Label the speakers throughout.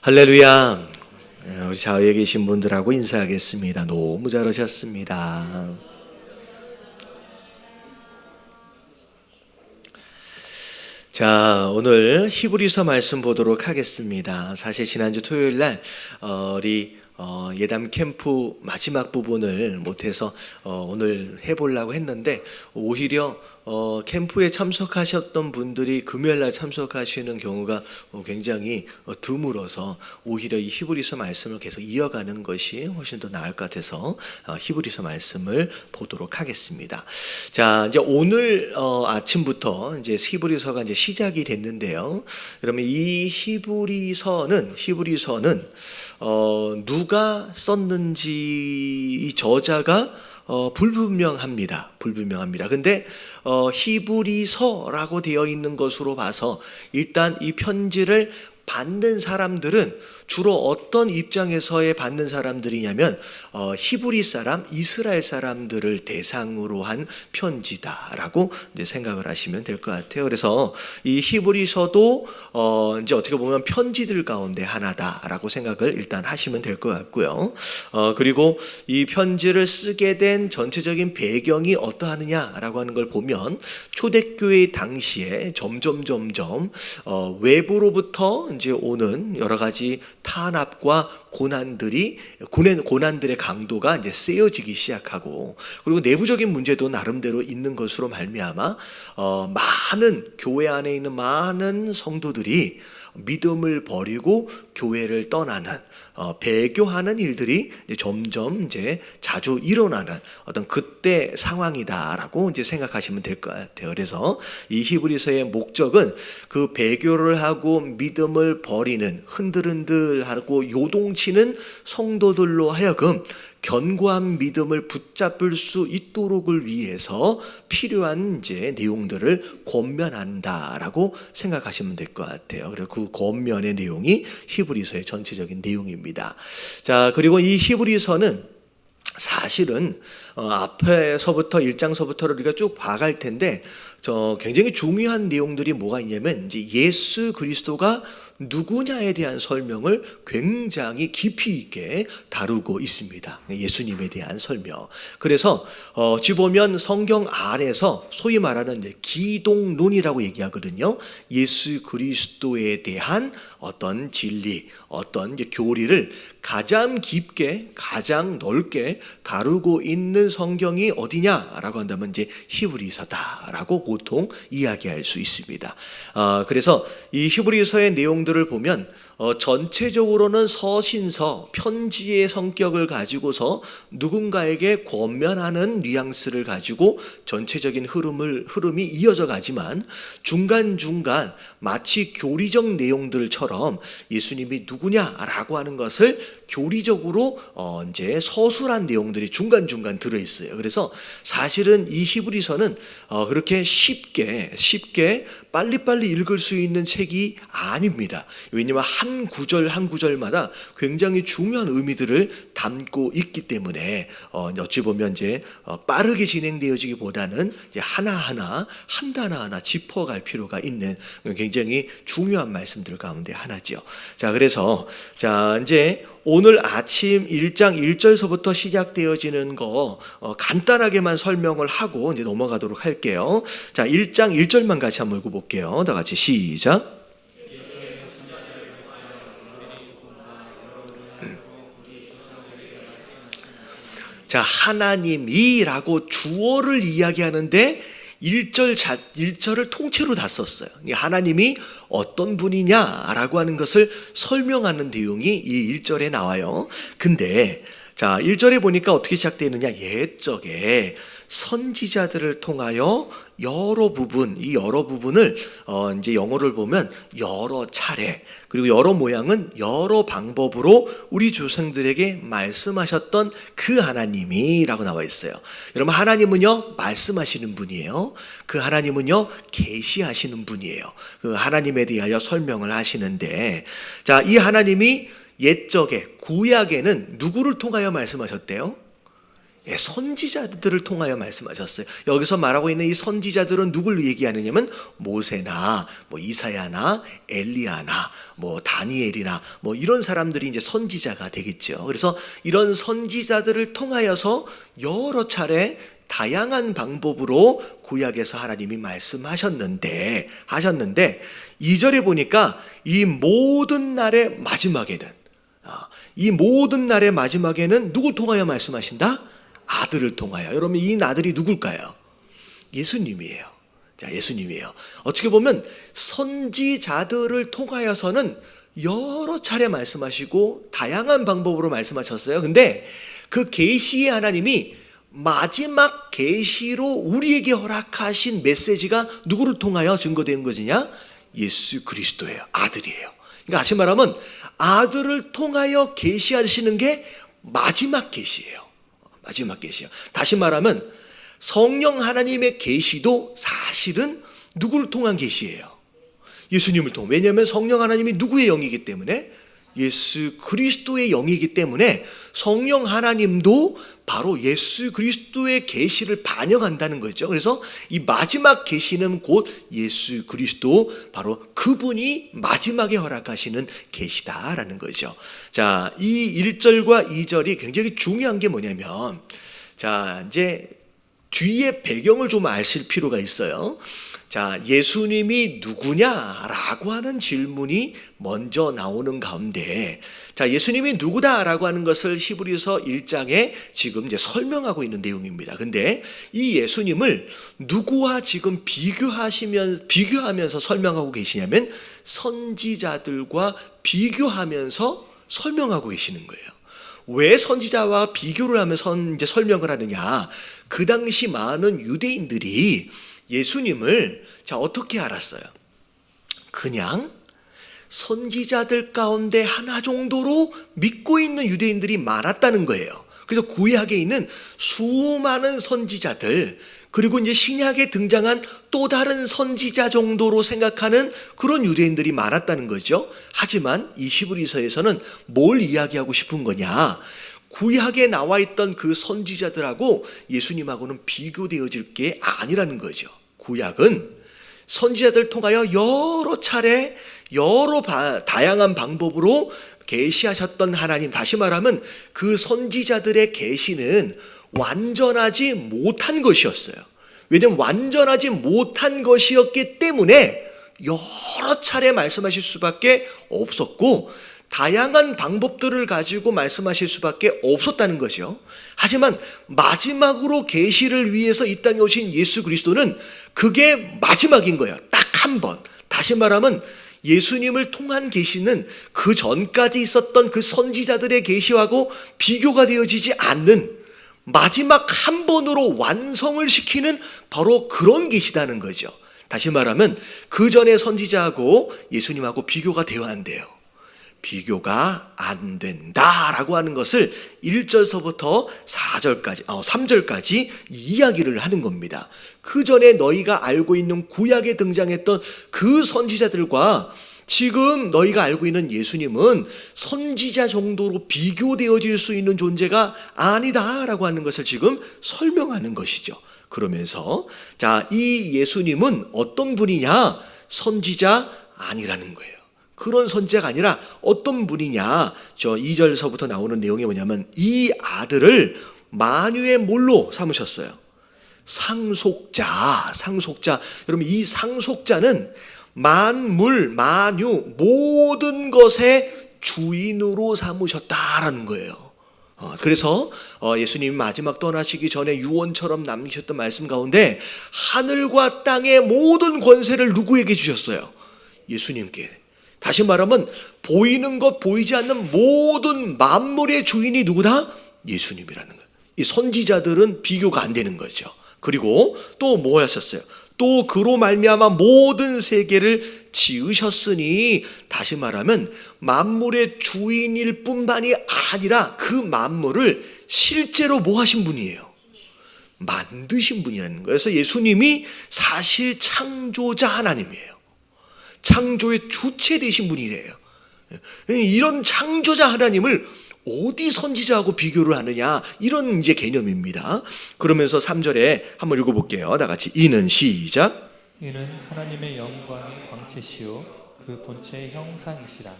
Speaker 1: 할렐루야. 우리 좌우에 계신 분들하고 인사하겠습니다. 너무 잘하셨습니다. 자, 오늘 히브리서 말씀 보도록 하겠습니다. 사실 지난주 토요일 날 우리 예담 캠프 마지막 부분을 못해서 오늘 해보려고 했는데 오히려 캠프에 참석하셨던 분들이 금요일날 참석하시는 경우가 굉장히 드물어서 오히려 이 히브리서 말씀을 계속 이어가는 것이 훨씬 더 나을 것 같아서 히브리서 말씀을 보도록 하겠습니다. 자, 이제 오늘 아침부터 이제 히브리서가 이제 시작이 됐는데요. 그러면 이 히브리서는 누가 썼는지 이 저자가 불분명합니다. 근데 히브리서라고 되어 있는 것으로 봐서 일단 이 편지를 받는 사람들은 주로 어떤 입장에서의 받는 사람들이냐면 히브리 사람, 이스라엘 사람들을 대상으로 한 편지다라고 이제 생각을 하시면 될 것 같아요. 그래서 이 히브리서도 이제 어떻게 보면 편지들 가운데 하나다라고 생각을 일단 하시면 될 것 같고요. 그리고 이 편지를 쓰게 된 전체적인 배경이 어떠하느냐라고 하는 걸 보면 초대교회 당시에 점점 외부로부터 이제 오는 여러 가지 탄압과 고난들의 강도가 이제 세어지기 시작하고, 그리고 내부적인 문제도 나름대로 있는 것으로 말미암아 많은 교회 안에 있는 많은 성도들이 믿음을 버리고 교회를 떠나는 배교하는 일들이 점점 자주 일어나는 어떤 그때 상황이다라고 이제 생각하시면 될 것 같아요. 그래서 이 히브리서의 목적은 그 배교를 하고 믿음을 버리는 흔들흔들하고 요동치는 성도들로 하여금 견고한 믿음을 붙잡을 수 있도록을 위해서 필요한 내용들을 권면한다라고 생각하시면 될 것 같아요. 그리고 그 권면의 내용이 히브리서의 전체적인 내용입니다. 자, 그리고 이 히브리서는 사실은 앞에서부터 1장서부터를 우리가 쭉 봐갈 텐데 굉장히 중요한 내용들이 뭐가 있냐면 이제 예수 그리스도가 누구냐에 대한 설명을 굉장히 깊이 있게 다루고 있습니다. 예수님에 대한 설명. 그래서 어찌 보면 성경 안에서 소위 말하는 기독론이라고 얘기하거든요. 예수 그리스도에 대한 어떤 진리, 어떤 교리를 가장 깊게, 가장 넓게 다루고 있는 성경이 어디냐라고 한다면 이제 히브리서다라고 보통 이야기할 수 있습니다. 그래서 이 히브리서의 내용들을 보면 전체적으로는 서신서, 편지의 성격을 가지고서 누군가에게 권면하는 뉘앙스를 가지고 전체적인 흐름이 이어져 가지만 중간중간 마치 교리적 내용들처럼 예수님이 누구냐라고 하는 것을 교리적으로 이제 서술한 내용들이 중간중간 들어있어요. 그래서 사실은 이 히브리서는 그렇게 쉽게 빨리빨리 읽을 수 있는 책이 아닙니다. 왜냐하면 한 구절 한 구절마다 굉장히 중요한 의미들을 담고 있기 때문에 어찌 보면 빠르게 진행되어지기보다는 하나하나 한 단어 하나 짚어갈 필요가 있는 굉장히 중요한 말씀들 가운데 하나죠. 자, 그래서 이제 오늘 아침 1장 1절서부터 시작되어지는 거 간단하게만 설명을 하고 이제 넘어가도록 할게요. 자, 1장 1절만 같이 한번 읽어볼게요. 다 같이 시작. 자, 하나님이라고 주어를 이야기하는데 1절을 통째로 다 썼어요. 하나님이 어떤 분이냐라고 하는 것을 설명하는 내용이 이 1절에 나와요. 근데 자, 1절에 보니까 어떻게 시작되느냐? 옛적에 선지자들을 통하여 여러 부분을 이제 영어를 보면 여러 차례, 그리고 여러 모양은 여러 방법으로 우리 조상들에게 말씀하셨던 그 하나님이라고 나와 있어요. 여러분, 하나님은요 말씀하시는 분이에요. 그 하나님은요 계시하시는 분이에요. 그 하나님에 대하여 설명을 하시는데, 자, 이 하나님이 옛적에 구약에는 누구를 통하여 말씀하셨대요? 선지자들을 통하여 말씀하셨어요. 여기서 말하고 있는 이 선지자들은 누굴 얘기하느냐면 모세나 이사야나 엘리야나 다니엘이나 이런 사람들이 이제 선지자가 되겠죠. 그래서 이런 선지자들을 통하여서 여러 차례 다양한 방법으로 구약에서 하나님이 말씀하셨는데 2절에 보니까 이 모든 날의 마지막에는 누굴 통하여 말씀하신다? 아들을 통하여. 여러분, 이 아들이 누굴까요? 예수님이에요. 자, 예수님이에요. 어떻게 보면 선지자들을 통하여서는 여러 차례 말씀하시고 다양한 방법으로 말씀하셨어요. 근데 그 계시의 하나님이 마지막 계시로 우리에게 허락하신 메시지가 누구를 통하여 증거된 것이냐? 예수 그리스도예요. 아들이에요. 그러니까 다시 말하면 아들을 통하여 계시하시는 게 마지막 계시예요. 마지막 계시요. 다시 말하면 성령 하나님의 계시도 사실은 누구를 통한 계시예요? 예수님을 통한. 왜냐하면 성령 하나님이 누구의 영이기 때문에? 예수 그리스도의 영이기 때문에 성령 하나님도 바로 예수 그리스도의 계시를 반영한다는 거죠. 그래서 이 마지막 계시는 곧 예수 그리스도, 바로 그분이 마지막에 허락하시는 계시다라는 거죠. 자, 이 1절과 2절이 굉장히 중요한 게 뭐냐면, 자, 이제 뒤에 배경을 좀 아실 필요가 있어요. 자, 예수님이 누구냐라고 하는 질문이 먼저 나오는 가운데, 자, 예수님이 누구다라고 하는 것을 히브리서 1장에 지금 이제 설명하고 있는 내용입니다. 근데 이 예수님을 누구와 지금 비교하면서 설명하고 계시냐면 선지자들과 비교하면서 설명하고 계시는 거예요. 왜 선지자와 비교를 하면서 이제 설명을 하느냐? 그 당시 많은 유대인들이 예수님을 어떻게 알았어요? 그냥 선지자들 가운데 하나 정도로 믿고 있는 유대인들이 많았다는 거예요. 그래서 구약에 있는 수많은 선지자들, 그리고 이제 신약에 등장한 또 다른 선지자 정도로 생각하는 그런 유대인들이 많았다는 거죠. 하지만 이 히브리서에서는 뭘 이야기하고 싶은 거냐? 구약에 나와 있던 그 선지자들하고 예수님하고는 비교되어질 게 아니라는 거죠. 구약은 선지자들 통하여 여러 차례 다양한 방법으로 계시하셨던 하나님, 다시 말하면 그 선지자들의 계시는 완전하지 못한 것이었어요. 왜냐하면 완전하지 못한 것이었기 때문에 여러 차례 말씀하실 수밖에 없었고, 다양한 방법들을 가지고 말씀하실 수밖에 없었다는 거죠. 하지만 마지막으로 계시를 위해서 이 땅에 오신 예수 그리스도는 그게 마지막인 거예요. 딱 한 번. 다시 말하면 예수님을 통한 계시는 그 전까지 있었던 그 선지자들의 계시하고 비교가 되어지지 않는 마지막 한 번으로 완성을 시키는 바로 그런 계시다는 거죠. 다시 말하면 그 전에 선지자하고 예수님하고 비교가 되어야 한대요. 비교가 안 된다라고 하는 것을 1절서부터 3절까지 이야기를 하는 겁니다. 그 전에 너희가 알고 있는 구약에 등장했던 그 선지자들과 지금 너희가 알고 있는 예수님은 선지자 정도로 비교되어질 수 있는 존재가 아니다라고 하는 것을 지금 설명하는 것이죠. 그러면서 자, 이 예수님은 어떤 분이냐? 선지자 아니라는 거예요. 그런 선지자가 아니라 어떤 분이냐? 2절서부터 나오는 내용이 뭐냐면 이 아들을 만유의 몰로 삼으셨어요. 상속자. 여러분, 이 상속자는 만물, 만유, 모든 것의 주인으로 삼으셨다라는 거예요. 그래서 예수님이 마지막 떠나시기 전에 유언처럼 남기셨던 말씀 가운데 하늘과 땅의 모든 권세를 누구에게 주셨어요? 예수님께. 다시 말하면 보이는 것 보이지 않는 모든 만물의 주인이 누구다? 예수님이라는 거예요. 이 선지자들은 비교가 안 되는 거죠. 그리고 또 뭐 하셨어요? 또 그로 말미암아 모든 세계를 지으셨으니, 다시 말하면 만물의 주인일 뿐만이 아니라 그 만물을 실제로 뭐 하신 분이에요? 만드신 분이라는 거예요. 그래서 예수님이 사실 창조자 하나님이에요. 창조의 주체 되신 분이래요. 이런 창조자 하나님을 어디 선지자하고 비교를 하느냐, 이런 이제 개념입니다. 그러면서 3절에 한번 읽어볼게요. 다 같이. 이는 시작.
Speaker 2: 이는 하나님의 영광의 광채시요 그 본체의 형상이시라.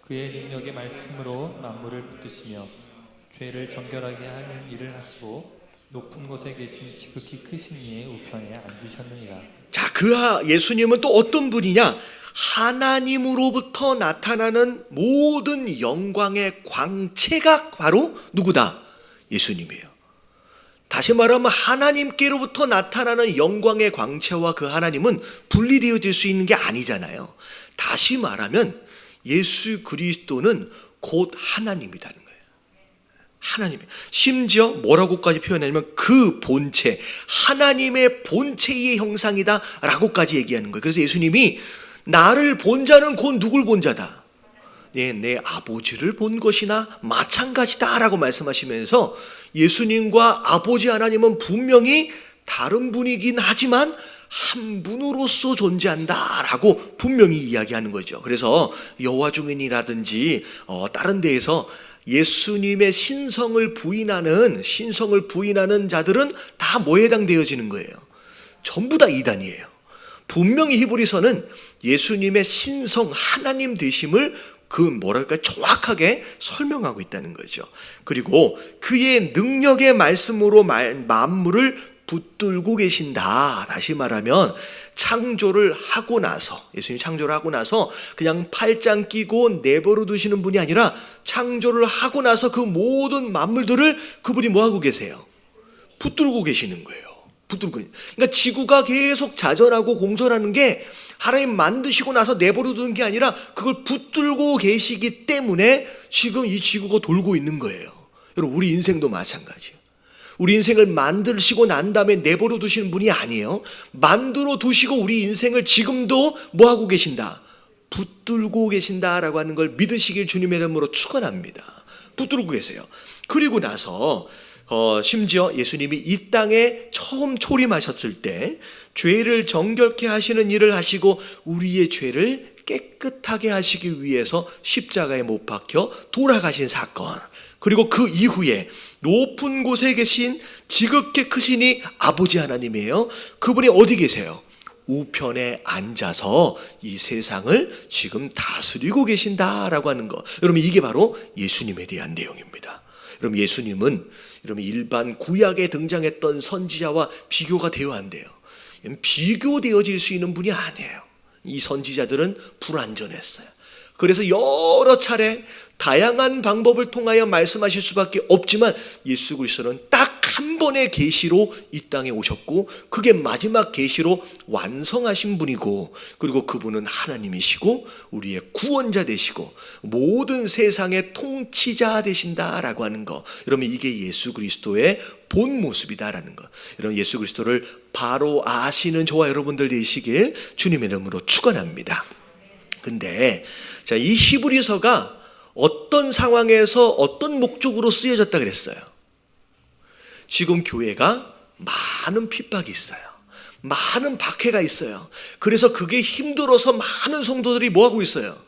Speaker 2: 그의 능력의 말씀으로 만물을 붙드시며 죄를 정결하게 하는 일을 하시고 높은 곳에 계신 지극히 크신 이의 우편에 앉으셨느니라.
Speaker 1: 자, 예수님은 또 어떤 분이냐? 하나님으로부터 나타나는 모든 영광의 광채가 바로 누구다? 예수님이에요. 다시 말하면 하나님께로부터 나타나는 영광의 광채와 그 하나님은 분리되어질 수 있는 게 아니잖아요. 다시 말하면 예수 그리스도는 곧 하나님이라는 거예요. 하나님. 심지어 뭐라고까지 표현하냐면 그 본체, 하나님의 본체의 형상이다 라고까지 얘기하는 거예요. 그래서 예수님이 나를 본 자는 곧 누굴 본 자다? 내 아버지를 본 것이나 마찬가지다 라고 말씀하시면서 예수님과 아버지 하나님은 분명히 다른 분이긴 하지만 한 분으로서 존재한다 라고 분명히 이야기하는 거죠. 그래서 여호와 증인이라든지 다른 데에서 예수님의 신성을 부인하는 자들은 다 뭐에 해당되어지는 거예요? 전부 다 이단이에요. 분명히 히브리서는 예수님의 신성, 하나님 되심을 정확하게 설명하고 있다는 거죠. 그리고 그의 능력의 말씀으로 만물을 붙들고 계신다. 다시 말하면 창조를 하고 나서, 예수님이 창조를 하고 나서 그냥 팔짱 끼고 내버려 두시는 분이 아니라 창조를 하고 나서 그 모든 만물들을 그분이 뭐하고 계세요? 붙들고 계시는 거예요. 그러니까 지구가 계속 자전하고 공전하는 게 하나님 만드시고 나서 내버려 두는 게 아니라 그걸 붙들고 계시기 때문에 지금 이 지구가 돌고 있는 거예요. 여러분, 우리 인생도 마찬가지예요. 우리 인생을 만드시고 난 다음에 내버려 두시는 분이 아니에요. 만들어 두시고 우리 인생을 지금도 뭐하고 계신다? 붙들고 계신다라고 하는 걸 믿으시길 주님의 이름으로 축원합니다. 붙들고 계세요. 그리고 나서 심지어 예수님이 이 땅에 처음 초림하셨을 때 죄를 정결케 하시는 일을 하시고 우리의 죄를 깨끗하게 하시기 위해서 십자가에 못 박혀 돌아가신 사건, 그리고 그 이후에 높은 곳에 계신 지극히 크시니 아버지 하나님이에요. 그분이 어디 계세요? 우편에 앉아서 이 세상을 지금 다스리고 계신다라고 하는 것. 여러분, 이게 바로 예수님에 대한 내용입니다. 여러분, 예수님은 일반 구약에 등장했던 선지자와 비교가 되어야 안 돼요. 비교되어질 수 있는 분이 아니에요. 이 선지자들은 불완전했어요. 그래서 여러 차례 다양한 방법을 통하여 말씀하실 수밖에 없지만 예수 그리스도는 딱 한 번의 계시로 이 땅에 오셨고 그게 마지막 계시로 완성하신 분이고, 그리고 그분은 하나님이시고 우리의 구원자 되시고 모든 세상의 통치자 되신다라고 하는 거. 여러분, 이게 예수 그리스도의 본 모습이다라는 거. 여러분, 예수 그리스도를 바로 아시는 저와 여러분들 되시길 주님의 이름으로 축원합니다. 근데 자, 이 히브리서가 어떤 상황에서 어떤 목적으로 쓰여졌다 그랬어요? 지금 교회가 많은 핍박이 있어요. 많은 박해가 있어요. 그래서 그게 힘들어서 많은 성도들이 뭐하고 있어요?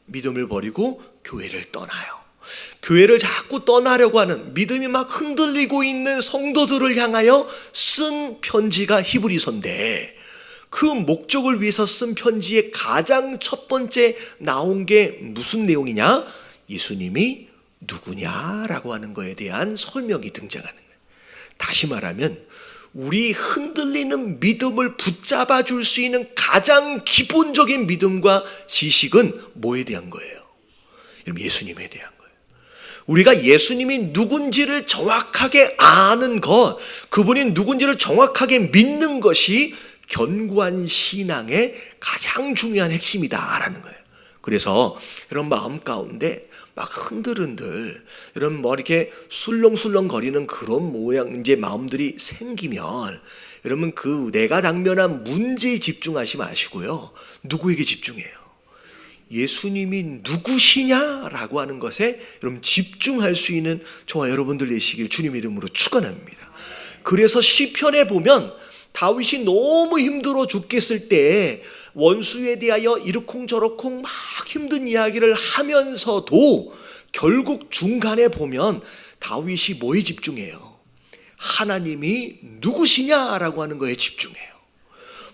Speaker 1: 믿음을 버리고 교회를 떠나요. 교회를 자꾸 떠나려고 하는, 믿음이 막 흔들리고 있는 성도들을 향하여 쓴 편지가 히브리서인데, 그 목적을 위해서 쓴 편지의 가장 첫 번째 나온 게 무슨 내용이냐? 예수님이 누구냐라고 하는 거에 대한 설명이 등장하는 거예요. 다시 말하면 우리 흔들리는 믿음을 붙잡아 줄 수 있는 가장 기본적인 믿음과 지식은 뭐에 대한 거예요? 여러분, 예수님에 대한 거예요. 우리가 예수님이 누군지를 정확하게 아는 것, 그분이 누군지를 정확하게 믿는 것이 견고한 신앙의 가장 중요한 핵심이다라는 거예요. 그래서 이런 마음 가운데 막 흔들흔들 이런 이렇게 술렁술렁 거리는 그런 모양 이제 마음들이 생기면, 여러분, 그 내가 당면한 문제에 집중하지 마시고요. 누구에게 집중해요? 예수님이 누구시냐라고 하는 것에 여러분 집중할 수 있는 저와 여러분들 되시길 주님 이름으로 축원합니다. 그래서 시편에 보면 다윗이 너무 힘들어 죽겠을 때 원수에 대하여 이러쿵저러쿵 막 힘든 이야기를 하면서도 결국 중간에 보면 다윗이 뭐에 집중해요? 하나님이 누구시냐라고 하는 거에 집중해요.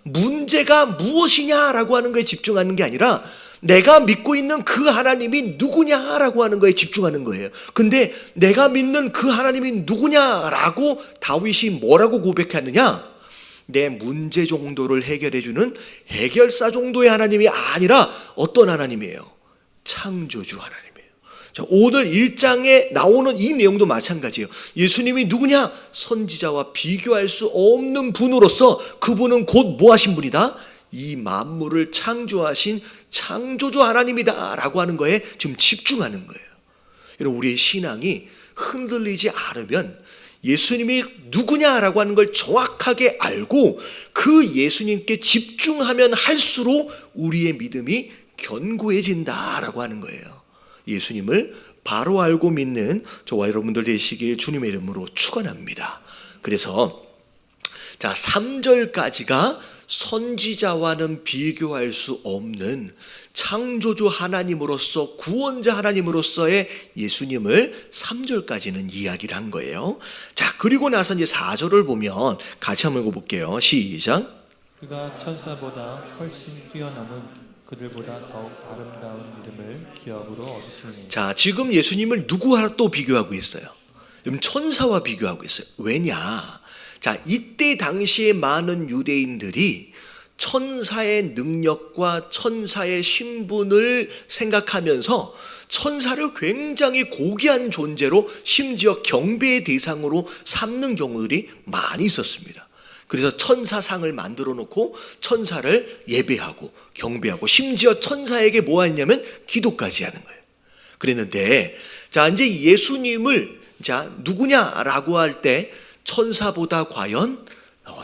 Speaker 1: 문제가 무엇이냐라고 하는 거에 집중하는 게 아니라 내가 믿고 있는 그 하나님이 누구냐라고 하는 거에 집중하는 거예요. 근데 내가 믿는 그 하나님이 누구냐라고 다윗이 뭐라고 고백하느냐? 내 문제 정도를 해결해주는 해결사 정도의 하나님이 아니라 어떤 하나님이에요? 창조주 하나님이에요. 자, 오늘 1장에 나오는 이 내용도 마찬가지예요. 예수님이 누구냐? 선지자와 비교할 수 없는 분으로서 그분은 곧 뭐 하신 분이다? 이 만물을 창조하신 창조주 하나님이다 라고 하는 거에 지금 집중하는 거예요. 여러분, 우리의 신앙이 흔들리지 않으면 예수님이 누구냐라고 하는 걸 정확하게 알고 그 예수님께 집중하면 할수록 우리의 믿음이 견고해진다라고 하는 거예요. 예수님을 바로 알고 믿는 저와 여러분들 되시길 주님의 이름으로 축원합니다. 그래서 자, 3절까지가 선지자와는 비교할 수 없는 창조주 하나님으로서 구원자 하나님으로서의 예수님을 3절까지는 이야기를 한 거예요. 자, 그리고 나서 이제 4절을 보면 같이 한번 읽어볼게요. 시작.
Speaker 2: 그가 천사보다 훨씬 뛰어남은 그들보다 더욱 아름다운 이름을 기업으로 얻으시니.
Speaker 1: 자, 지금 예수님을 누구와 또 비교하고 있어요? 천사와 비교하고 있어요. 왜냐? 자, 이때 당시에 많은 유대인들이 천사의 능력과 천사의 신분을 생각하면서 천사를 굉장히 고귀한 존재로 심지어 경배의 대상으로 삼는 경우들이 많이 있었습니다. 그래서 천사상을 만들어 놓고 천사를 예배하고 경배하고 심지어 천사에게 뭐 했냐면 기도까지 하는 거예요. 그랬는데 자, 이제 예수님을 자, 누구냐라고 할 때 천사보다 과연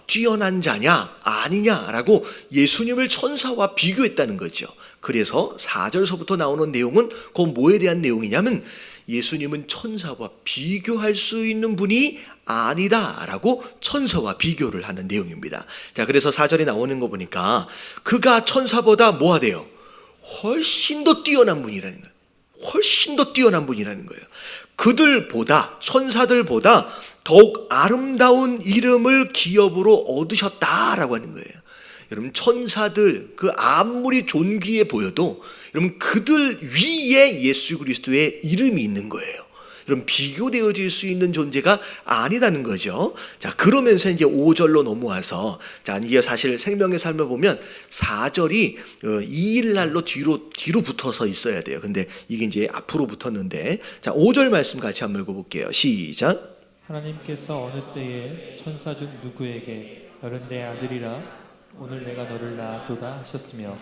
Speaker 1: 뛰어난 자냐 아니냐라고 예수님을 천사와 비교했다는 거죠. 그래서 4절서부터 나오는 내용은 그 뭐에 대한 내용이냐면 예수님은 천사와 비교할 수 있는 분이 아니다라고 천사와 비교를 하는 내용입니다. 자, 그래서 4절에 나오는 거 보니까 그가 천사보다 뭐 하대요? 훨씬 더 뛰어난 분이라는 거예요. 훨씬 더 뛰어난 분이라는 거예요. 그들보다 천사들보다 더욱 아름다운 이름을 기업으로 얻으셨다라고 하는 거예요. 여러분, 천사들 그 아무리 존귀해 보여도 여러분 그들 위에 예수 그리스도의 이름이 있는 거예요. 여러분, 비교되어질 수 있는 존재가 아니다는 거죠. 자, 그러면서 이제 5절로 넘어와서 자, 이게 사실 생명의 삶을 보면 4절이 2일날로 뒤로 붙어서 있어야 돼요. 근데 이게 이제 앞으로 붙었는데 자, 5절 말씀 같이 한번 읽어볼게요. 시작.
Speaker 2: 하나님께서 어느 때에 천사 중 누구에게 너는 내 아들이라 오늘 내가 너를 낳았도다 하셨으며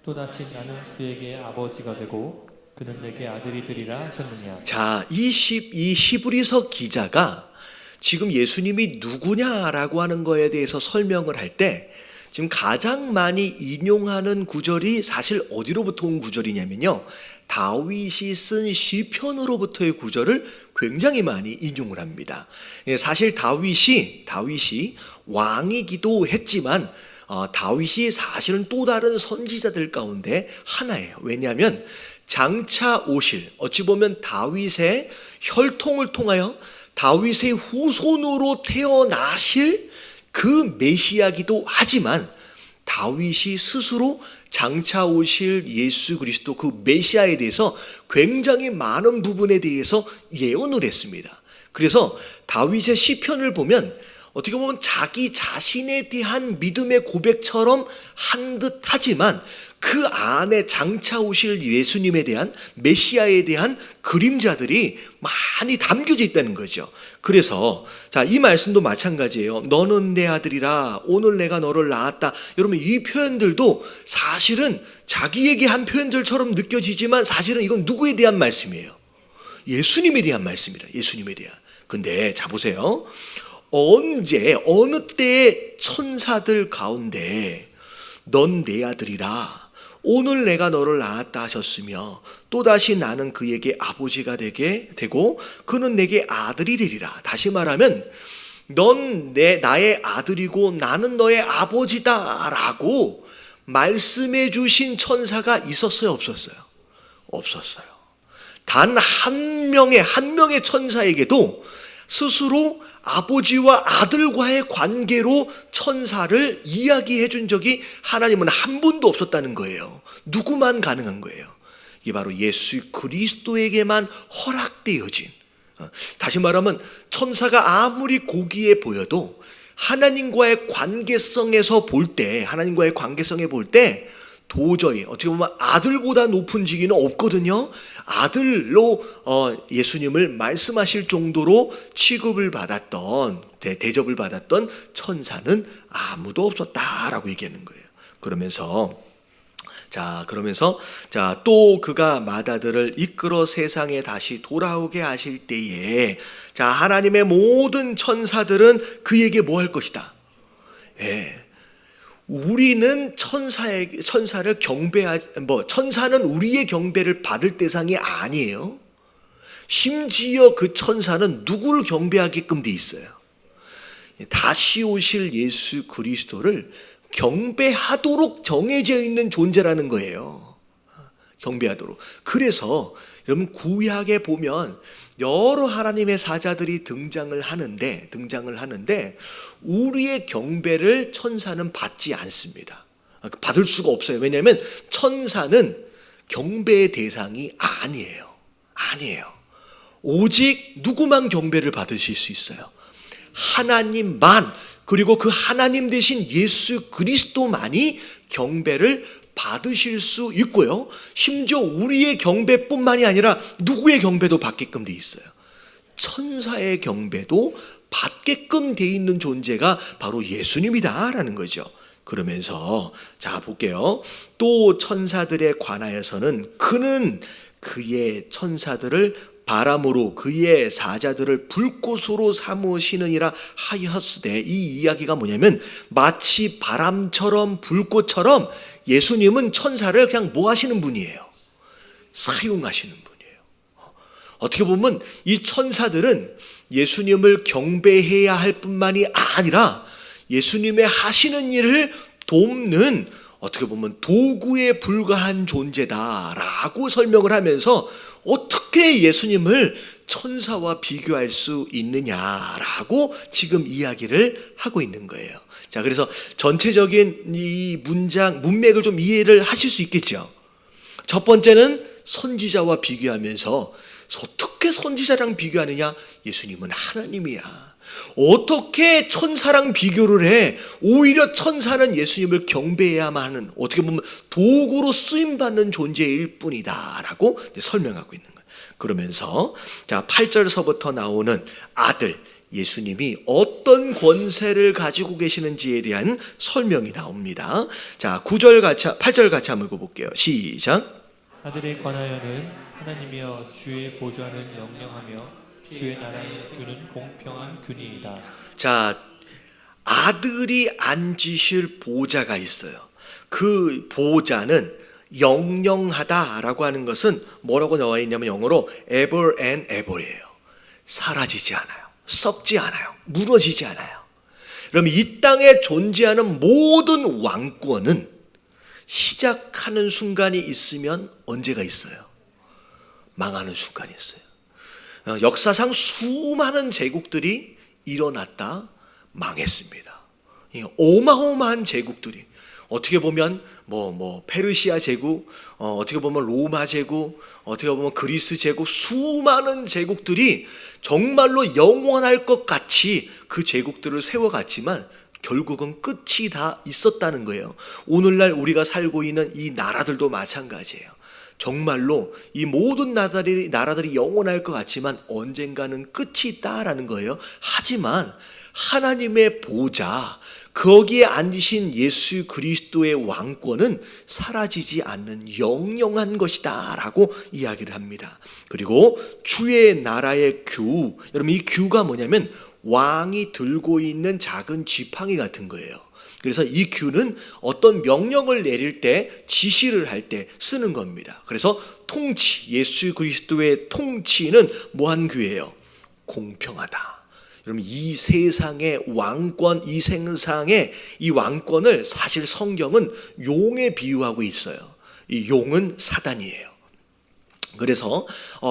Speaker 2: 또다시 나는 그에게 아버지가 되고 그는 내게 아들이 되리라 하셨느냐.
Speaker 1: 자, 이 히브리서 기자가 지금 예수님이 누구냐라고 하는 거에 대해서 설명을 할 때 지금 가장 많이 인용하는 구절이 사실 어디로부터 온 구절이냐면요, 다윗이 쓴 시편으로부터의 구절을 굉장히 많이 인용을 합니다. 사실 다윗이 왕이기도 했지만 다윗이 사실은 또 다른 선지자들 가운데 하나예요. 왜냐하면 장차 오실, 어찌 보면 다윗의 혈통을 통하여 다윗의 후손으로 태어나실 그 메시아기도 하지만 다윗이 스스로 장차 오실 예수 그리스도 그 메시아에 대해서 굉장히 많은 부분에 대해서 예언을 했습니다. 그래서 다윗의 시편을 보면 어떻게 보면 자기 자신에 대한 믿음의 고백처럼 한 듯 하지만 그 안에 장차 오실 예수님에 대한 메시아에 대한 그림자들이 많이 담겨져 있다는 거죠. 그래서 자, 이 말씀도 마찬가지예요. 너는 내 아들이라 오늘 내가 너를 낳았다. 여러분, 이 표현들도 사실은 자기에게 한 표현들처럼 느껴지지만 사실은 이건 누구에 대한 말씀이에요? 예수님에 대한 말씀이다. 예수님에 대한. 근데 자, 보세요. 언제 어느 때의 천사들 가운데 넌 내 아들이라 오늘 내가 너를 낳았다 하셨으며 또다시 나는 그에게 아버지가 되게 되고 그는 내게 아들이 되리라. 다시 말하면 넌 나의 아들이고 나는 너의 아버지다라고 말씀해 주신 천사가 있었어요, 없었어요? 없었어요. 단 한 명의 천사에게도 스스로 아버지와 아들과의 관계로 천사를 이야기해 준 적이 하나님은 한 분도 없었다는 거예요. 누구만 가능한 거예요. 이게 바로 예수 그리스도에게만 허락되어진, 다시 말하면 천사가 아무리 고귀해 보여도 하나님과의 관계성에서 볼 때, 하나님과의 관계성에 볼 때 도저히 어떻게 보면 아들보다 높은 직위는 없거든요. 아들로 예수님을 말씀하실 정도로 취급을 받았던, 대접을 받았던 천사는 아무도 없었다라고 얘기하는 거예요. 그러면서 또 그가 마다들을 이끌어 세상에 다시 돌아오게 하실 때에 하나님의 모든 천사들은 그에게 뭐 할 것이다. 우리는 천사를 천사는 우리의 경배를 받을 대상이 아니에요. 심지어 그 천사는 누구를 경배하게끔 돼 있어요. 다시 오실 예수 그리스도를 경배하도록 정해져 있는 존재라는 거예요. 경배하도록. 그래서 여러분 구약에 보면 여러 하나님의 사자들이 등장을 하는데 우리의 경배를 천사는 받지 않습니다. 받을 수가 없어요. 왜냐하면 천사는 경배의 대상이 아니에요. 오직 누구만 경배를 받으실 수 있어요. 하나님만, 그리고 그 하나님 대신 예수 그리스도만이 경배를 받으실 수 있고요. 심지어 우리의 경배뿐만이 아니라 누구의 경배도 받게끔 돼 있어요. 천사의 경배도 받게끔 돼 있는 존재가 바로 예수님이다라는 거죠. 그러면서 볼게요. 또 천사들에 관하여서는 그는 그의 천사들을 바람으로 그의 사자들을 불꽃으로 삼으시느니라 하였으되, 이 이야기가 뭐냐면 마치 바람처럼 불꽃처럼 예수님은 천사를 그냥 뭐 하시는 분이에요? 사용하시는 분이에요. 어떻게 보면 이 천사들은 예수님을 경배해야 할 뿐만이 아니라 예수님의 하시는 일을 돕는, 어떻게 보면 도구에 불과한 존재다라고 설명을 하면서 어떻게 예수님을 천사와 비교할 수 있느냐라고 지금 이야기를 하고 있는 거예요. 그래서 전체적인 이 문맥을 좀 이해를 하실 수 있겠죠. 첫 번째는 선지자와 비교하면서 어떻게 선지자랑 비교하느냐? 예수님은 하나님이야. 어떻게 천사랑 비교를 해? 오히려 천사는 예수님을 경배해야만 하는, 어떻게 보면 도구로 쓰임받는 존재일 뿐이다라고 설명하고 있는 거예요. 그러면서 8절서부터 나오는 아들 예수님이 어떤 권세를 가지고 계시는지에 대한 설명이 나옵니다. 8절 같이 한번 읽어볼게요. 시작.
Speaker 2: 아들에 관하여는 하나님이여 주의 보좌는 영영하며 주의 나라는 주는 공평한 균이이다.
Speaker 1: 아들이 앉으실 보좌가 있어요. 그 보좌는 영영하다라고 하는 것은 뭐라고 나와 있냐면 영어로 ever and ever예요. 사라지지 않아요. 썩지 않아요. 무너지지 않아요. 그럼 이 땅에 존재하는 모든 왕권은 시작하는 순간이 있으면 언제가 있어요? 망하는 순간이 있어요. 역사상 수많은 제국들이 일어났다 망했습니다. 어마어마한 제국들이, 어떻게 보면 페르시아 제국, 어떻게 보면 로마 제국, 어떻게 보면 그리스 제국, 수많은 제국들이 정말로 영원할 것 같이 그 제국들을 세워갔지만 결국은 끝이 다 있었다는 거예요. 오늘날 우리가 살고 있는 이 나라들도 마찬가지예요. 정말로 이 모든 나라들이 영원할 것 같지만 언젠가는 끝이 있다라는 거예요. 하지만 하나님의 보좌, 거기에 앉으신 예수 그리스도의 왕권은 사라지지 않는 영영한 것이다 라고 이야기를 합니다. 그리고 주의 나라의 규, 여러분 이 규가 뭐냐면 왕이 들고 있는 작은 지팡이 같은 거예요. 그래서 이 규는 어떤 명령을 내릴 때, 지시를 할 때 쓰는 겁니다. 그래서 통치, 예수 그리스도의 통치는 뭐한 규예요? 공평하다. 여러분 이 세상의 왕권, 이 세상의 이 왕권을 사실 성경은 용에 비유하고 있어요. 이 용은 사단이에요. 그래서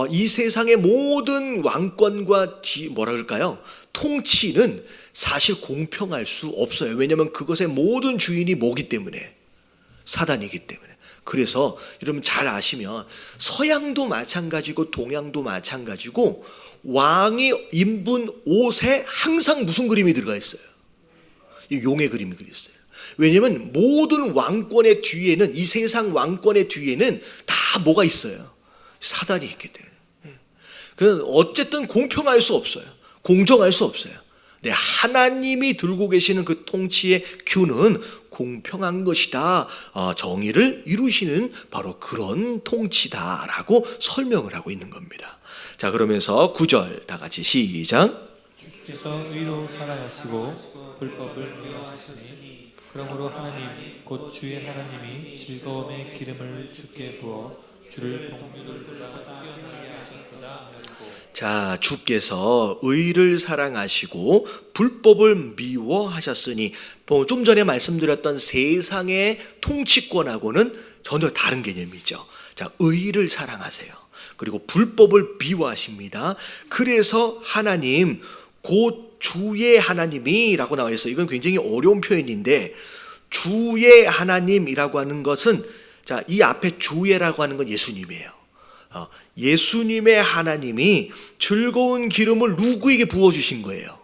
Speaker 1: 이 세상의 모든 왕권과 뭐라 그럴까요? 통치는 사실 공평할 수 없어요. 왜냐하면 그것의 모든 주인이 뭐기 때문에? 사단이기 때문에. 그래서 여러분 잘 아시면 서양도 마찬가지고 동양도 마찬가지고 왕이 입은 옷에 항상 무슨 그림이 들어가 있어요? 용의 그림이 들어 있어요. 왜냐하면 모든 왕권의 뒤에는, 이 세상 왕권의 뒤에는 다 뭐가 있어요? 사단이 있기 때문에. 그래서 어쨌든 공평할 수 없어요. 공정할 수 없어요. 네, 하나님이 들고 계시는 그 통치의 큐는 공평한 것이다. 정의를 이루시는 바로 그런 통치다라고 설명을 하고 있는 겁니다. 자, 그러면서 9절 다 같이 시작.
Speaker 2: 주께서 의로 살아가시고 불법을 미워하시니 그러므로 하나님 곧 주의 하나님이 즐거움의 기름을 주께 부어 주를 동료들보다 뛰어나게 하셨도다 하였고.
Speaker 1: 자, 주께서 의를 사랑하시고 불법을 미워하셨으니 좀 전에 말씀드렸던 세상의 통치권하고는 전혀 다른 개념이죠. 자, 의를 사랑하세요. 그리고 불법을 미워하십니다. 그래서 하나님 곧 주의 하나님이라고 나와 있어요. 이건 굉장히 어려운 표현인데 주의 하나님이라고 하는 것은, 자, 이 앞에 주의라고 하는 건 예수님이에요. 예수님의 하나님이 즐거운 기름을 누구에게 부어주신 거예요?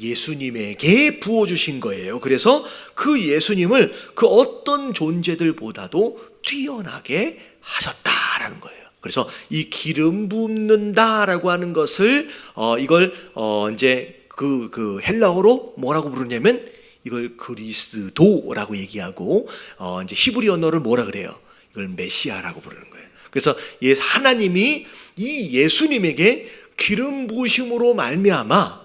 Speaker 1: 예수님에게 부어주신 거예요. 그래서 그 예수님을 그 어떤 존재들보다도 뛰어나게 하셨다라는 거예요. 그래서 이 기름 붓는다라고 하는 것을 이걸 이제 그 헬라어로 뭐라고 부르냐면 이걸 그리스도라고 얘기하고 이제 히브리 언어를 뭐라 그래요? 이걸 메시아라고 부르는 거예요. 그래서 하나님이 이 예수님에게 기름 부으심으로 말미암아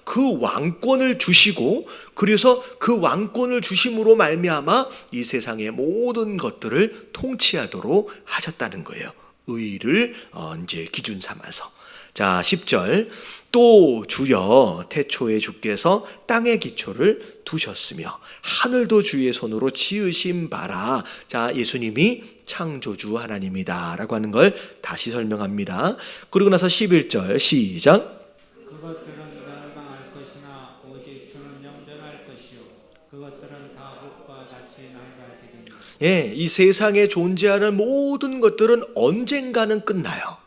Speaker 1: 그 왕권을 주시고, 그래서 그 왕권을 주심으로 말미암아 이 세상의 모든 것들을 통치하도록 하셨다는 거예요. 의를 이제 기준 삼아서. 자, 10절. 또 주여 태초에 주께서 땅의 기초를 두셨으며 하늘도 주의 손으로 지으신 바라. 자, 예수님이 창조주 하나님이다 라고 하는 걸 다시 설명합니다. 그리고 나서 11절 시작.
Speaker 3: 그것들은 멸망할 것이나 오직 주는 영존할 것이요 그것들은 다 흙과 같이 낡아지리니.
Speaker 1: 예, 이 세상에 존재하는 모든 것들은 언젠가는 끝나요.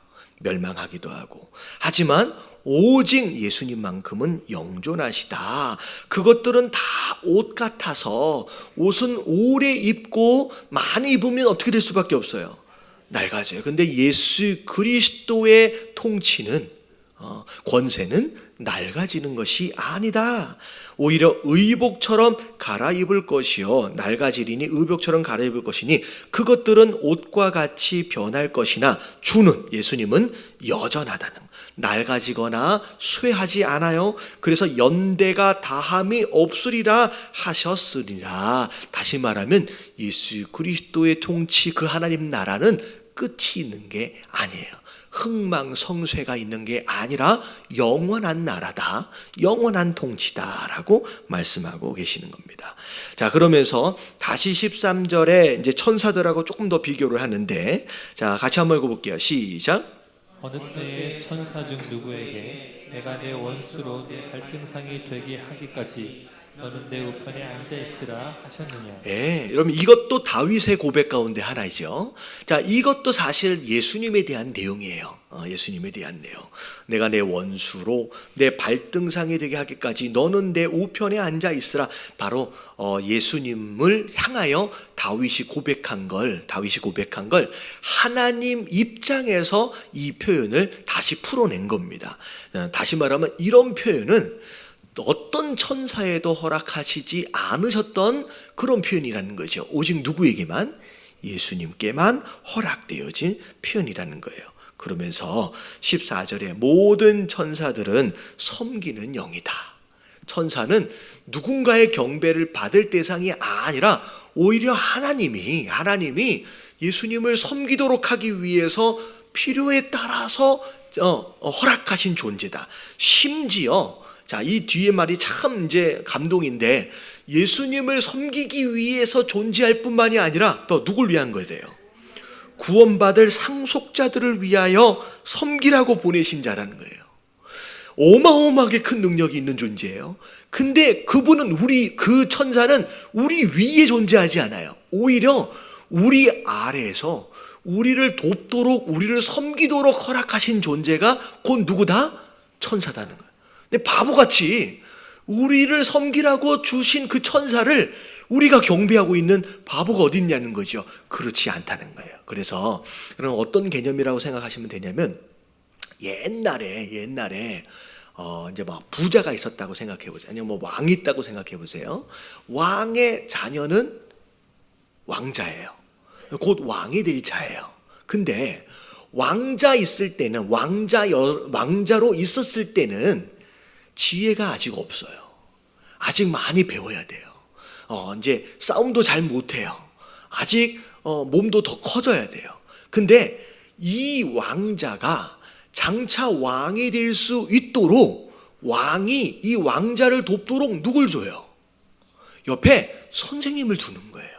Speaker 1: 멸망하기도 하고. 하지만 오직 예수님만큼은 영존하시다. 그것들은 다 옷 같아서 옷은 오래 입고 많이 입으면 어떻게 될 수밖에 없어요? 낡아져요. 근데 예수 그리스도의 통치는 권세는 낡아지는 것이 아니다. 오히려 의복처럼 갈아입을 것이요 낡아지리니 의복처럼 갈아입을 것이니 그것들은 옷과 같이 변할 것이나 주는 예수님은 여전하다는, 낡아지거나 쇠하지 않아요. 그래서 연대가 다함이 없으리라 하셨으리라. 다시 말하면 예수 그리스도의 통치, 그 하나님 나라는 끝이 있는 게 아니에요. 흥망성쇠가 있는 게 아니라 영원한 나라다, 영원한 통치다라고 말씀하고 계시는 겁니다. 자, 그러면서 다시 13절에 이제 천사들하고 조금 더 비교를 하는데, 자, 같이 한번 읽어볼게요. 시작.
Speaker 2: 어느 때에 천사 중 누구에게 내가 내 원수로 내 갈등상이 되게 하기까지 너는 내 우편에 앉아 있으라 하셨느냐.
Speaker 1: 예, 여러분 이것도 다윗의 고백 가운데 하나이죠. 자, 이것도 사실 예수님에 대한 내용이에요. 예수님에 대한 내용. 내가 내 원수로 내 발등상이 되게 하기까지 너는 내 우편에 앉아 있으라. 바로 예수님을 향하여 다윗이 고백한 걸 하나님 입장에서 이 표현을 다시 풀어낸 겁니다. 다시 말하면 이런 표현은 어떤 천사에도 허락하시지 않으셨던 그런 표현이라는 거죠. 오직 누구에게만? 예수님께만 허락되어진 표현이라는 거예요. 그러면서 14절에 모든 천사들은 섬기는 영이다. 천사는 누군가의 경배를 받을 대상이 아니라 오히려 하나님이 예수님을 섬기도록 하기 위해서 필요에 따라서 허락하신 존재다. 심지어 자, 이 뒤에 말이 참 이제 감동인데, 예수님을 섬기기 위해서 존재할 뿐만이 아니라 또 누굴 위한 거래요? 구원받을 상속자들을 위하여 섬기라고 보내신 자라는 거예요. 어마어마하게 큰 능력이 있는 존재예요. 근데 그분은 그 천사는 우리 위에 존재하지 않아요. 오히려 우리 아래에서 우리를 돕도록 우리를 섬기도록 허락하신 존재가 곧 누구다? 천사다는 거예요. 근데 바보같이 우리를 섬기라고 주신 그 천사를 우리가 경배하고 있는 바보가 어디 있냐는 거죠. 그렇지 않다는 거예요. 그래서 그럼 어떤 개념이라고 생각하시면 되냐면 옛날에 이제 막 부자가 있었다고 생각해 보세요. 아니면 뭐 왕이 있다고 생각해 보세요. 왕의 자녀는 왕자예요. 곧 왕이 될 자예요. 근데 왕자로 있었을 때는 지혜가 아직 없어요. 아직 많이 배워야 돼요. 이제 싸움도 잘 못해요. 아직 몸도 더 커져야 돼요. 근데 이 왕자가 장차 왕이 될 수 있도록 왕이 이 왕자를 돕도록 누굴 줘요? 옆에 선생님을 두는 거예요.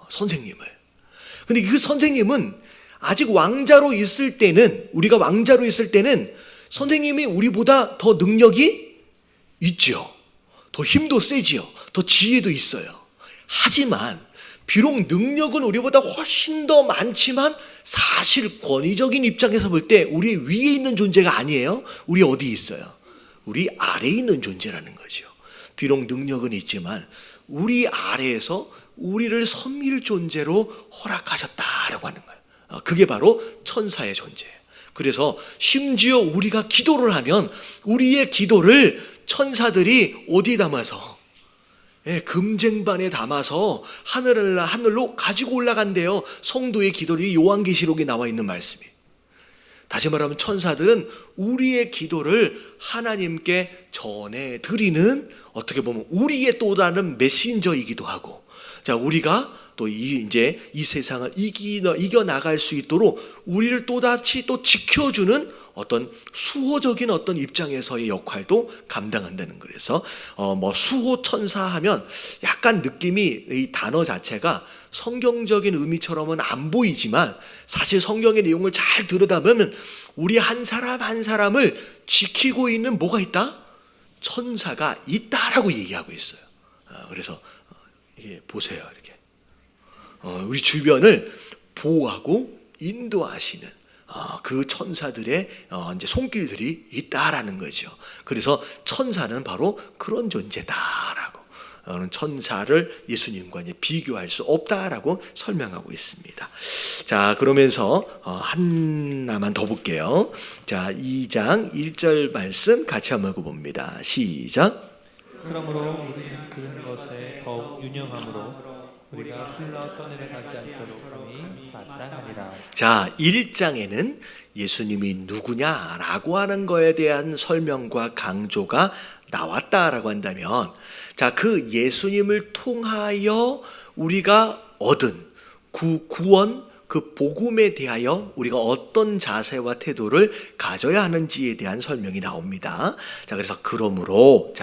Speaker 1: 선생님을. 근데 그 선생님은 아직 왕자로 있을 때는, 우리가 왕자로 있을 때는 선생님이 우리보다 더 능력이 있죠. 더 힘도 세지요. 더 지혜도 있어요. 하지만 비록 능력은 우리보다 훨씬 더 많지만 사실 권위적인 입장에서 볼 때 우리 위에 있는 존재가 아니에요. 우리 어디 있어요? 우리 아래에 있는 존재라는 거죠. 비록 능력은 있지만 우리 아래에서 우리를 섬길 존재로 허락하셨다라고 하는 거예요. 그게 바로 천사의 존재예요. 그래서 심지어 우리가 기도를 하면 우리의 기도를 천사들이 어디에 담아서, 금쟁반에 담아서 하늘로 가지고 올라간대요. 성도의 기도를 요한계시록에 나와 있는 말씀이. 다시 말하면 천사들은 우리의 기도를 하나님께 전해드리는, 어떻게 보면 우리의 또 다른 메신저이기도 하고, 자, 우리가 또 이제 이 세상을 이겨 나갈 수 있도록 우리를 또다시 또 지켜주는 어떤 수호적인 어떤 입장에서의 역할도 감당한다는 거예요. 그래서 뭐 수호 천사 하면 약간 느낌이, 이 단어 자체가 성경적인 의미처럼은 안 보이지만 사실 성경의 내용을 잘 들여다보면 우리 한 사람 한 사람을 지키고 있는 뭐가 있다? 천사가 있다라고 얘기하고 있어요. 그래서 이게 보세요, 이렇게 우리 주변을 보호하고 인도하시는 그 천사들의 이제 손길들이 있다라는 거죠. 그래서 천사는 바로 그런 존재다라고, 천사를 예수님과 이제 비교할 수 없다라고 설명하고 있습니다. 자, 그러면서 하나만 더 볼게요. 자, 2장 1절 말씀 같이 한번 읽어봅니다. 시작.
Speaker 2: 그러므로 우리는 그런 것에 더욱 유념함으로 우리가 흘러 떠내려가지 않도록 함이 마땅하니라.
Speaker 1: 자, 1장에는 예수님이 누구냐라고 하는 거에 대한 설명과 강조가 나왔다라고 한다면, 자, 그 예수님을 통하여 우리가 얻은 구원, 그 복음에 대하여 우리가 어떤 자세와 태도를 가져야 하는지에 대한 설명이 나옵니다. 자, 그래서 그러므로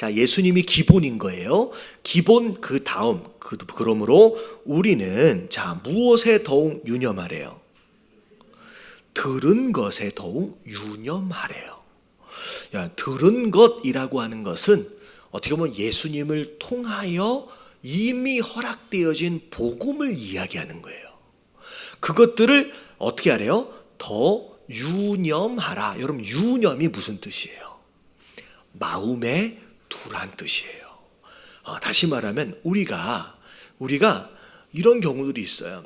Speaker 1: 예수님이 기본인 거예요. 기본 그 다음, 그러므로 우리는 무엇에 더욱 유념하래요? 들은 것에 더욱 유념하래요. 들은 것이라고 하는 것은 어떻게 보면 예수님을 통하여 이미 허락되어진 복음을 이야기하는 거예요. 그것들을 어떻게 하래요? 더 유념하라. 여러분, 유념이 무슨 뜻이에요? 마음에 두란 뜻이에요. 다시 말하면 우리가 이런 경우들이 있어요.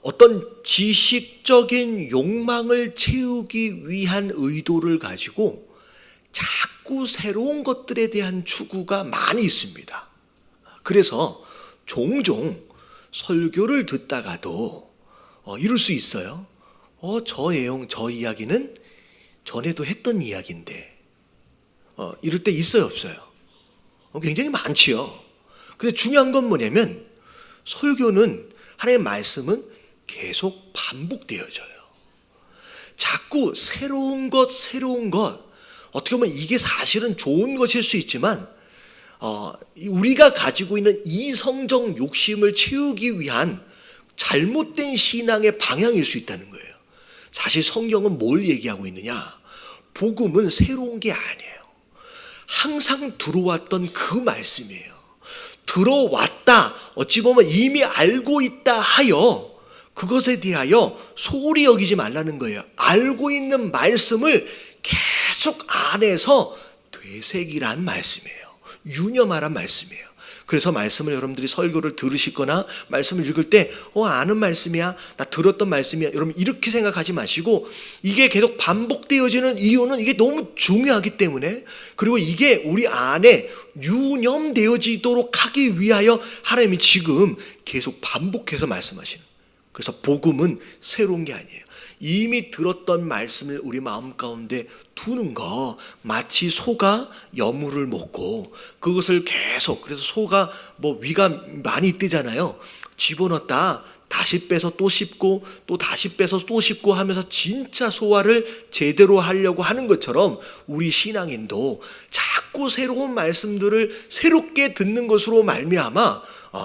Speaker 1: 어떤 지식적인 욕망을 채우기 위한 의도를 가지고 자꾸 새로운 것들에 대한 추구가 많이 있습니다. 그래서 종종 설교를 듣다가도 이럴 수 있어요. 저 내용, 저 이야기는 전에도 했던 이야기인데, 이럴 때 있어요, 없어요? 굉장히 많지요. 근데 중요한 건 뭐냐면 설교는, 하나님의 말씀은 계속 반복되어져요. 자꾸 새로운 것, 어떻게 보면 이게 사실은 좋은 것일 수 있지만 우리가 가지고 있는 이성적 욕심을 채우기 위한 잘못된 신앙의 방향일 수 있다는 거예요. 사실 성경은 뭘 얘기하고 있느냐? 복음은 새로운 게 아니에요. 항상 들어왔던 그 말씀이에요. 들어왔다, 어찌 보면 이미 알고 있다 하여 그것에 대하여 소홀히 여기지 말라는 거예요. 알고 있는 말씀을 계속 안에서 되새기란 말씀이에요. 유념하란 말씀이에요. 그래서 말씀을 여러분들이 설교를 들으시거나 말씀을 읽을 때 아는 말씀이야, 나 들었던 말씀이야, 여러분 이렇게 생각하지 마시고, 이게 계속 반복되어지는 이유는 이게 너무 중요하기 때문에, 그리고 이게 우리 안에 유념되어지도록 하기 위하여 하나님이 지금 계속 반복해서 말씀하시는. 그래서 복음은 새로운 게 아니에요. 이미 들었던 말씀을 우리 마음 가운데 두는 거, 마치 소가 여물을 먹고 그것을 계속, 그래서 소가 위가 많이 뜨잖아요. 집어넣었다 다시 빼서 또 씹고 또 다시 빼서 또 씹고 하면서 진짜 소화를 제대로 하려고 하는 것처럼 우리 신앙인도 자꾸 새로운 말씀들을 새롭게 듣는 것으로 말미암아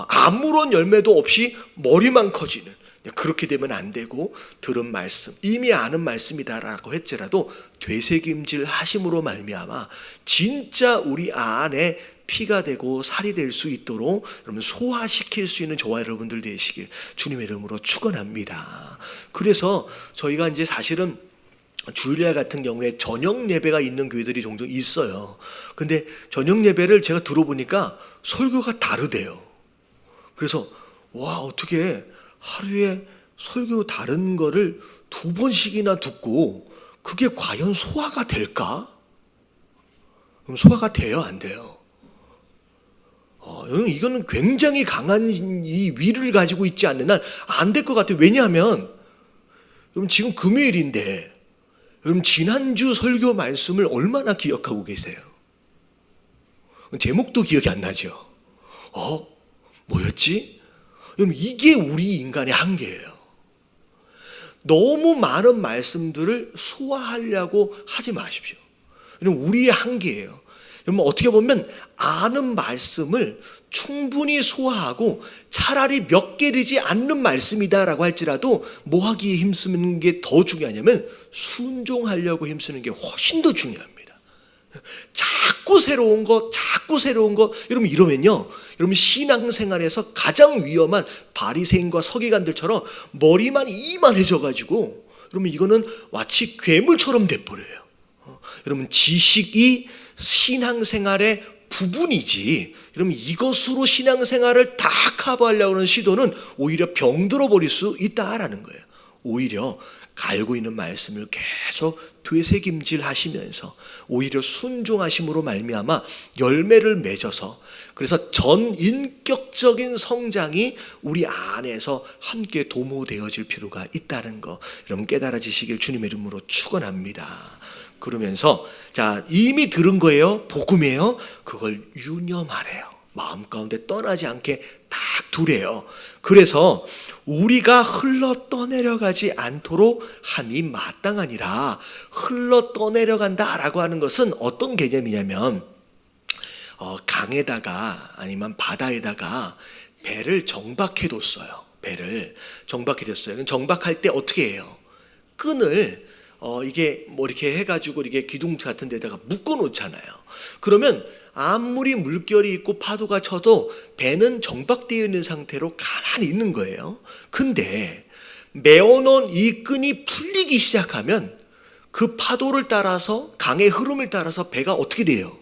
Speaker 1: 아무런 열매도 없이 머리만 커지는, 그렇게 되면 안 되고, 들은 말씀, 이미 아는 말씀이다라고 했지라도 되새김질 하심으로 말미암아 진짜 우리 안에 피가 되고 살이 될 수 있도록 여러분 소화시킬 수 있는 저와 여러분들 되시길 주님의 이름으로 축원합니다. 그래서 저희가 이제 사실은 주일날 같은 경우에 저녁 예배가 있는 교회들이 종종 있어요. 근데 저녁 예배를 제가 들어보니까 설교가 다르대요. 그래서 어떻게 하루에 설교 다른 거를 2번씩이나 듣고 그게 과연 소화가 될까? 그럼 소화가 돼요, 안 돼요? 여러분 이거는 굉장히 강한 이 위를 가지고 있지 않는 한 안 될 것 같아요. 왜냐하면 여러분 지금 금요일인데 여러분 지난주 설교 말씀을 얼마나 기억하고 계세요? 제목도 기억이 안 나죠? 뭐였지? 여러분 이게 우리 인간의 한계예요. 너무 많은 말씀들을 소화하려고 하지 마십시오. 여러분 우리의 한계예요. 여러분 어떻게 보면 아는 말씀을 충분히 소화하고 차라리 몇 개 되지 않는 말씀이다라고 할지라도 뭐 하기에 힘쓰는 게 더 중요하냐면 순종하려고 힘쓰는 게 훨씬 더 중요합니다. 자꾸 새로운 거 여러분 이러면요, 여러분 신앙생활에서 가장 위험한 바리새인과 서기관들처럼 머리만 이만해져 가지고 여러분 이거는 마치 괴물처럼 돼버려요. 여러분 지식이 신앙생활의 부분이지, 여러분 이것으로 신앙생활을 다 커버하려고 하는 시도는 오히려 병들어 버릴 수 있다라는 거예요. 오히려 알고 있는 말씀을 계속 되새김질 하시면서 오히려 순종하심으로 말미암아 열매를 맺어서, 그래서 전인격적인 성장이 우리 안에서 함께 도모되어질 필요가 있다는 거 여러분 깨달아지시길 주님의 이름으로 축원합니다. 그러면서 이미 들은 거예요, 복음이에요. 그걸 유념하래요. 마음 가운데 떠나지 않게 딱 두래요. 그래서 우리가 흘러 떠내려가지 않도록 함이 마땅하니라. 흘러 떠내려간다라고 하는 것은 어떤 개념이냐면 강에다가 아니면 바다에다가 배를 정박해뒀어요. 배를 정박해뒀어요. 정박할 때 어떻게 해요? 끈을 이게 이렇게 해가지고 이렇게 기둥 같은 데다가 묶어 놓잖아요. 그러면 아무리 물결이 있고 파도가 쳐도 배는 정박되어 있는 상태로 가만히 있는 거예요. 근데 메어놓은 이 끈이 풀리기 시작하면 그 파도를 따라서, 강의 흐름을 따라서 배가 어떻게 돼요?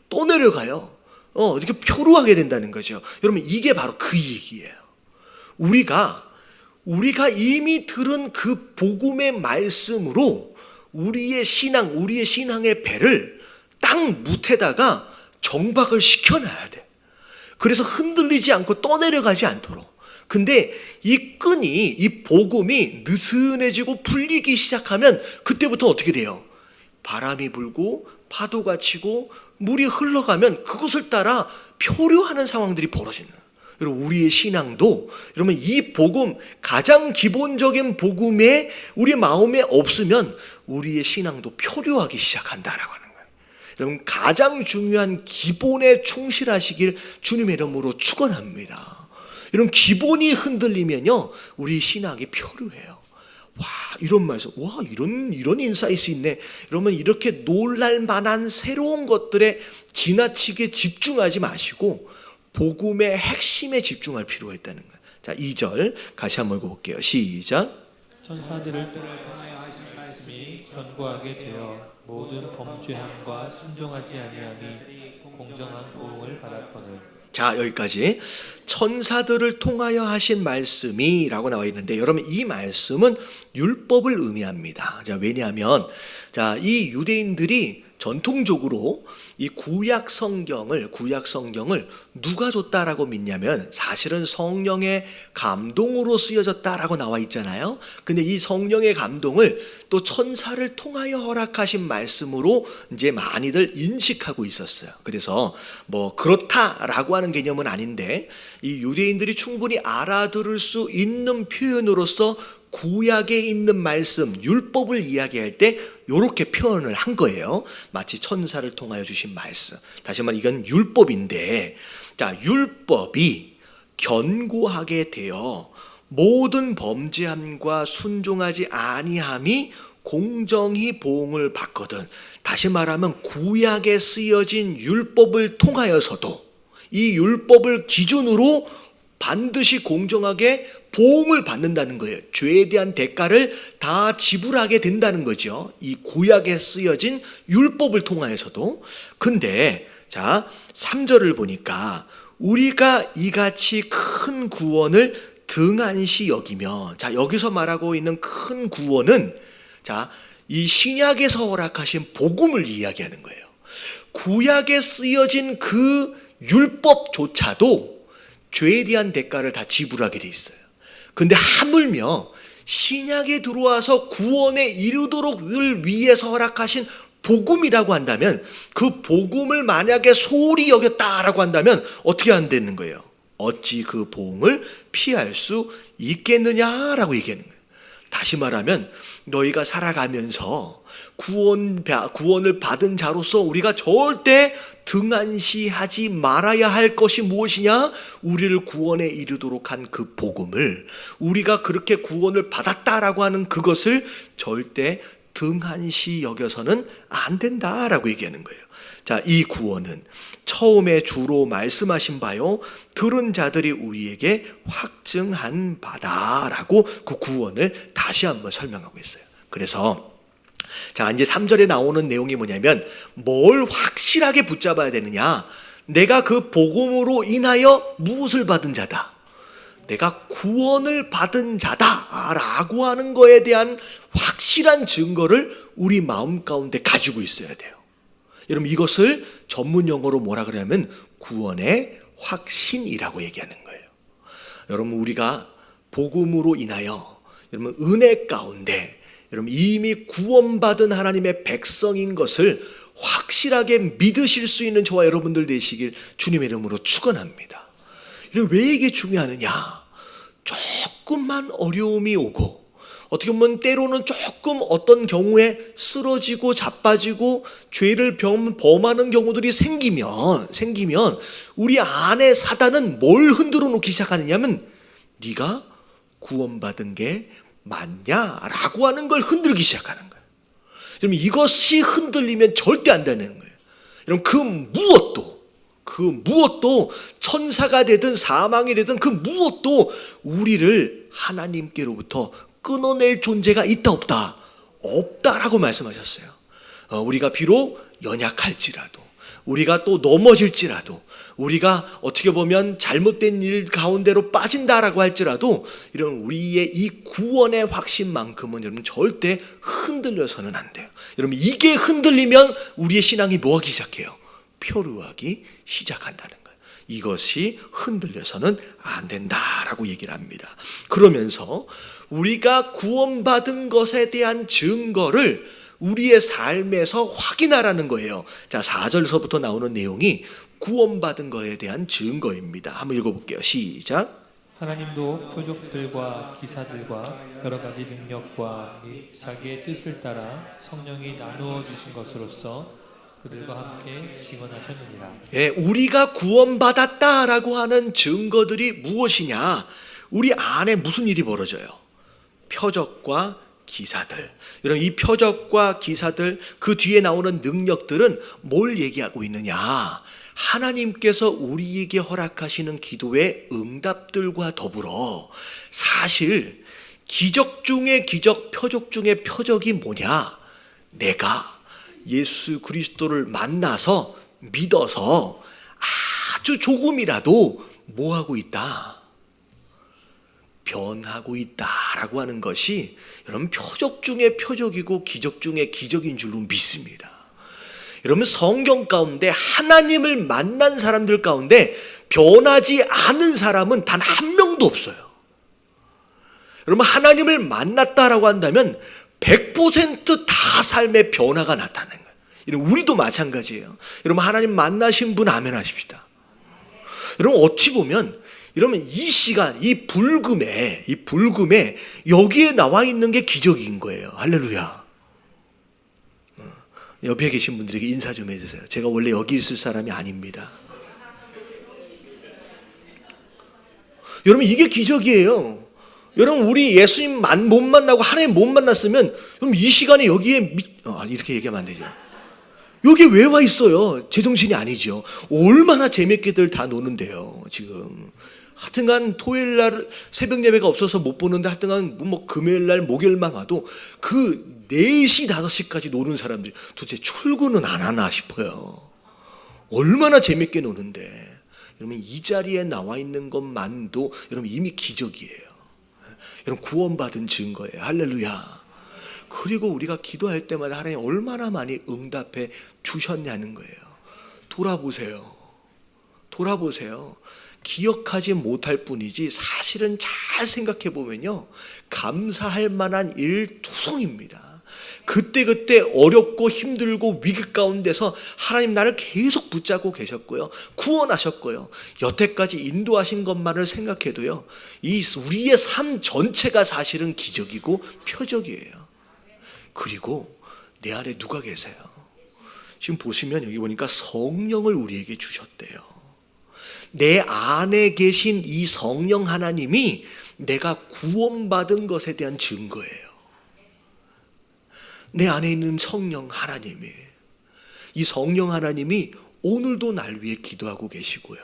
Speaker 1: 떠내려가요. 이렇게 표류하게 된다는 거죠. 여러분 이게 바로 그 얘기예요. 우리가 이미 들은 그 복음의 말씀으로 우리의 신앙의 배를 땅 뭇에다가 정박을 시켜놔야 돼. 그래서 흔들리지 않고 떠내려가지 않도록. 근데 이 끈이, 이 복음이 느슨해지고 풀리기 시작하면 그때부터 어떻게 돼요? 바람이 불고 파도가 치고 물이 흘러가면 그것을 따라 표류하는 상황들이 벌어지는 거예요. 여러분 우리의 신앙도 여러분 이 복음, 가장 기본적인 복음에 우리 마음에 없으면 우리의 신앙도 표류하기 시작한다라고 하는 거예요. 여러분 가장 중요한 기본에 충실하시길 주님의 이름으로 축원합니다. 이런 기본이 흔들리면요, 우리 신앙이 표류해요. 와, 이런 말씀, 와, 이런 인사이트 있네. 이러면 이렇게 놀랄 만한 새로운 것들에 지나치게 집중하지 마시고 복음의 핵심에 집중할 필요가 있다는 거예요. 자, 2절 같이 한번 읽어볼게요. 시작.
Speaker 2: 천사들을 통하여 하신 말씀이 견고하게 되어 모든 범죄함과 순종하지 아니하니 공정한 보응을 받았거늘.
Speaker 1: 자, 여기까지 천사들을 통하여 하신 말씀이 라고 나와 있는데, 여러분 이 말씀은 율법을 의미합니다. 자, 왜냐하면 이 유대인들이 전통적으로 이 구약 성경을 누가 줬다라고 믿냐면 사실은 성령의 감동으로 쓰여졌다라고 나와 있잖아요. 근데 이 성령의 감동을 또 천사를 통하여 허락하신 말씀으로 이제 많이들 인식하고 있었어요. 그래서 뭐 그렇다라고 하는 개념은 아닌데, 이 유대인들이 충분히 알아들을 수 있는 표현으로서 구약에 있는 말씀, 율법을 이야기할 때 이렇게 표현을 한 거예요. 마치 천사를 통하여 주신 말씀. 다시 말해 이건 율법인데, 자, 율법이 견고하게 되어 모든 범죄함과 순종하지 아니함이 공정히 보응을 받거든. 다시 말하면 구약에 쓰여진 율법을 통하여서도 이 율법을 기준으로 반드시 공정하게 보응을 받는다는 거예요. 죄에 대한 대가를 다 지불하게 된다는 거죠. 이 구약에 쓰여진 율법을 통하여서도. 근데 자, 3절을 보니까 우리가 이같이 큰 구원을 등한시 여기면, 자, 여기서 말하고 있는 큰 구원은 자, 이 신약에서 허락하신 복음을 이야기하는 거예요. 구약에 쓰여진 그 율법조차도 죄에 대한 대가를 다 지불하게 돼 있어요. 근데 하물며 신약에 들어와서 구원에 이르도록을 위해서 허락하신 복음이라고 한다면, 그 복음을 만약에 소홀히 여겼다라고 한다면 어떻게 안 되는 거예요? 어찌 그 보응을 피할 수 있겠느냐라고 얘기하는 거예요. 다시 말하면 너희가 살아가면서 구원을 받은 자로서 우리가 절대 등한시하지 말아야 할 것이 무엇이냐? 우리를 구원에 이르도록 한 그 복음을, 우리가 그렇게 구원을 받았다라고 하는 그것을 절대 등한시 여겨서는 안 된다라고 얘기하는 거예요. 자, 이 구원은 처음에 주로 말씀하신 바요, 들은 자들이 우리에게 확증한 바다라고 그 구원을 다시 한번 설명하고 있어요. 그래서 자, 이제 3절에 나오는 내용이 뭐냐면, 뭘 확실하게 붙잡아야 되느냐? 내가 그 복음으로 인하여 무엇을 받은 자다? 내가 구원을 받은 자다라고 하는 거에 대한 확실한 증거를 우리 마음 가운데 가지고 있어야 돼요. 여러분, 이것을 전문 용어로 뭐라 그러냐면 구원의 확신이라고 얘기하는 거예요. 여러분, 우리가 복음으로 인하여 여러분 은혜 가운데 여러분 이미 구원받은 하나님의 백성인 것을 확실하게 믿으실 수 있는 저와 여러분들 되시길 주님의 이름으로 축원합니다. 왜 이게 중요하느냐? 조금만 어려움이 오고, 어떻게 보면 때로는 조금 어떤 경우에 쓰러지고 자빠지고 죄를 범하는 경우들이 생기면 우리 안에 사단은 뭘 흔들어 놓기 시작하느냐면, 네가 구원받은 게 맞냐라고 하는 걸 흔들기 시작하는 거예요. 여러분, 이것이 흔들리면 절대 안 되는 거예요. 여러분, 그 무엇도 천사가 되든 사망이 되든 그 무엇도 우리를 하나님께로부터 끊어낼 존재가 있다 없다? 없다라고 말씀하셨어요. 우리가 비록 연약할지라도, 우리가 또 넘어질지라도, 우리가 어떻게 보면 잘못된 일 가운데로 빠진다라고 할지라도, 이런 우리의 이 구원의 확신만큼은 여러분 절대 흔들려서는 안 돼요. 여러분, 이게 흔들리면 우리의 신앙이 뭐하기 시작해요? 표류하기 시작한다는 거예요. 이것이 흔들려서는 안 된다라고 얘기를 합니다. 그러면서 우리가 구원받은 것에 대한 증거를 우리의 삶에서 확인하라는 거예요. 자, 4절서부터 나오는 내용이 구원받은 것에 대한 증거입니다. 한번 읽어볼게요. 시작.
Speaker 2: 하나님도 표적들과 기사들과 여러 가지 능력과 및 자기의 뜻을 따라 성령이 나누어 주신 것으로서 그들과 함께 증언하셨느니라.
Speaker 1: 예, 우리가 구원받았다라고 하는 증거들이 무엇이냐? 우리 안에 무슨 일이 벌어져요? 표적과 기사들. 여러분, 이 표적과 기사들, 그 뒤에 나오는 능력들은 뭘 얘기하고 있느냐? 하나님께서 우리에게 허락하시는 기도의 응답들과 더불어 사실 기적 중에 기적, 표적 중에 표적이 뭐냐? 내가 예수 그리스도를 만나서 믿어서 아주 조금이라도 뭐 하고 있다? 변하고 있다라고 하는 것이 여러분 표적 중에 표적이고 기적 중에 기적인 줄로 믿습니다. 여러분, 성경 가운데 하나님을 만난 사람들 가운데 변하지 않은 사람은 단 한 명도 없어요. 여러분, 하나님을 만났다라고 한다면 100%다 삶의 변화가 나타나는 거예요. 우리도 마찬가지예요. 여러분, 하나님 만나신 분 아멘 하십시다. 여러분, 어찌 보면 여러분 이 시간, 이 불금에 여기에 나와 있는 게 기적인 거예요. 할렐루야. 옆에 계신 분들에게 인사 좀 해주세요. 제가 원래 여기 있을 사람이 아닙니다. 여러분, 이게 기적이에요. 여러분, 우리 예수님 못 만나고 하나님 못 만났으면 그럼 이 시간에 여기에 이렇게 얘기하면 안 되죠. 여기 왜 와 있어요? 제정신이 아니죠. 얼마나 재밌게들 다 노는데요, 지금. 하여튼간 토요일날 새벽 예배가 없어서 못 보는데 하여튼간 뭐 금요일날 목요일만 와도 그 4시 5시까지 노는 사람들이 도대체 출근은 안 하나 싶어요. 얼마나 재밌게 노는데. 여러분, 이 자리에 나와 있는 것만도 여러분 이미 기적이에요. 여러분, 구원받은 증거예요. 할렐루야. 그리고 우리가 기도할 때마다 하나님 얼마나 많이 응답해 주셨냐는 거예요. 돌아보세요. 기억하지 못할 뿐이지 사실은 잘 생각해 보면요, 감사할 만한 일투성입니다. 그때 어렵고 힘들고 위기 가운데서 하나님 나를 계속 붙잡고 계셨고요, 구원하셨고요, 여태까지 인도하신 것만을 생각해도요, 이 우리의 삶 전체가 사실은 기적이고 표적이에요. 그리고 내 안에 누가 계세요? 지금 보시면 여기 보니까 성령을 우리에게 주셨대요. 내 안에 계신 이 성령 하나님이 내가 구원받은 것에 대한 증거예요. 내 안에 있는 성령 하나님이, 이 성령 하나님이 오늘도 날 위해 기도하고 계시고요,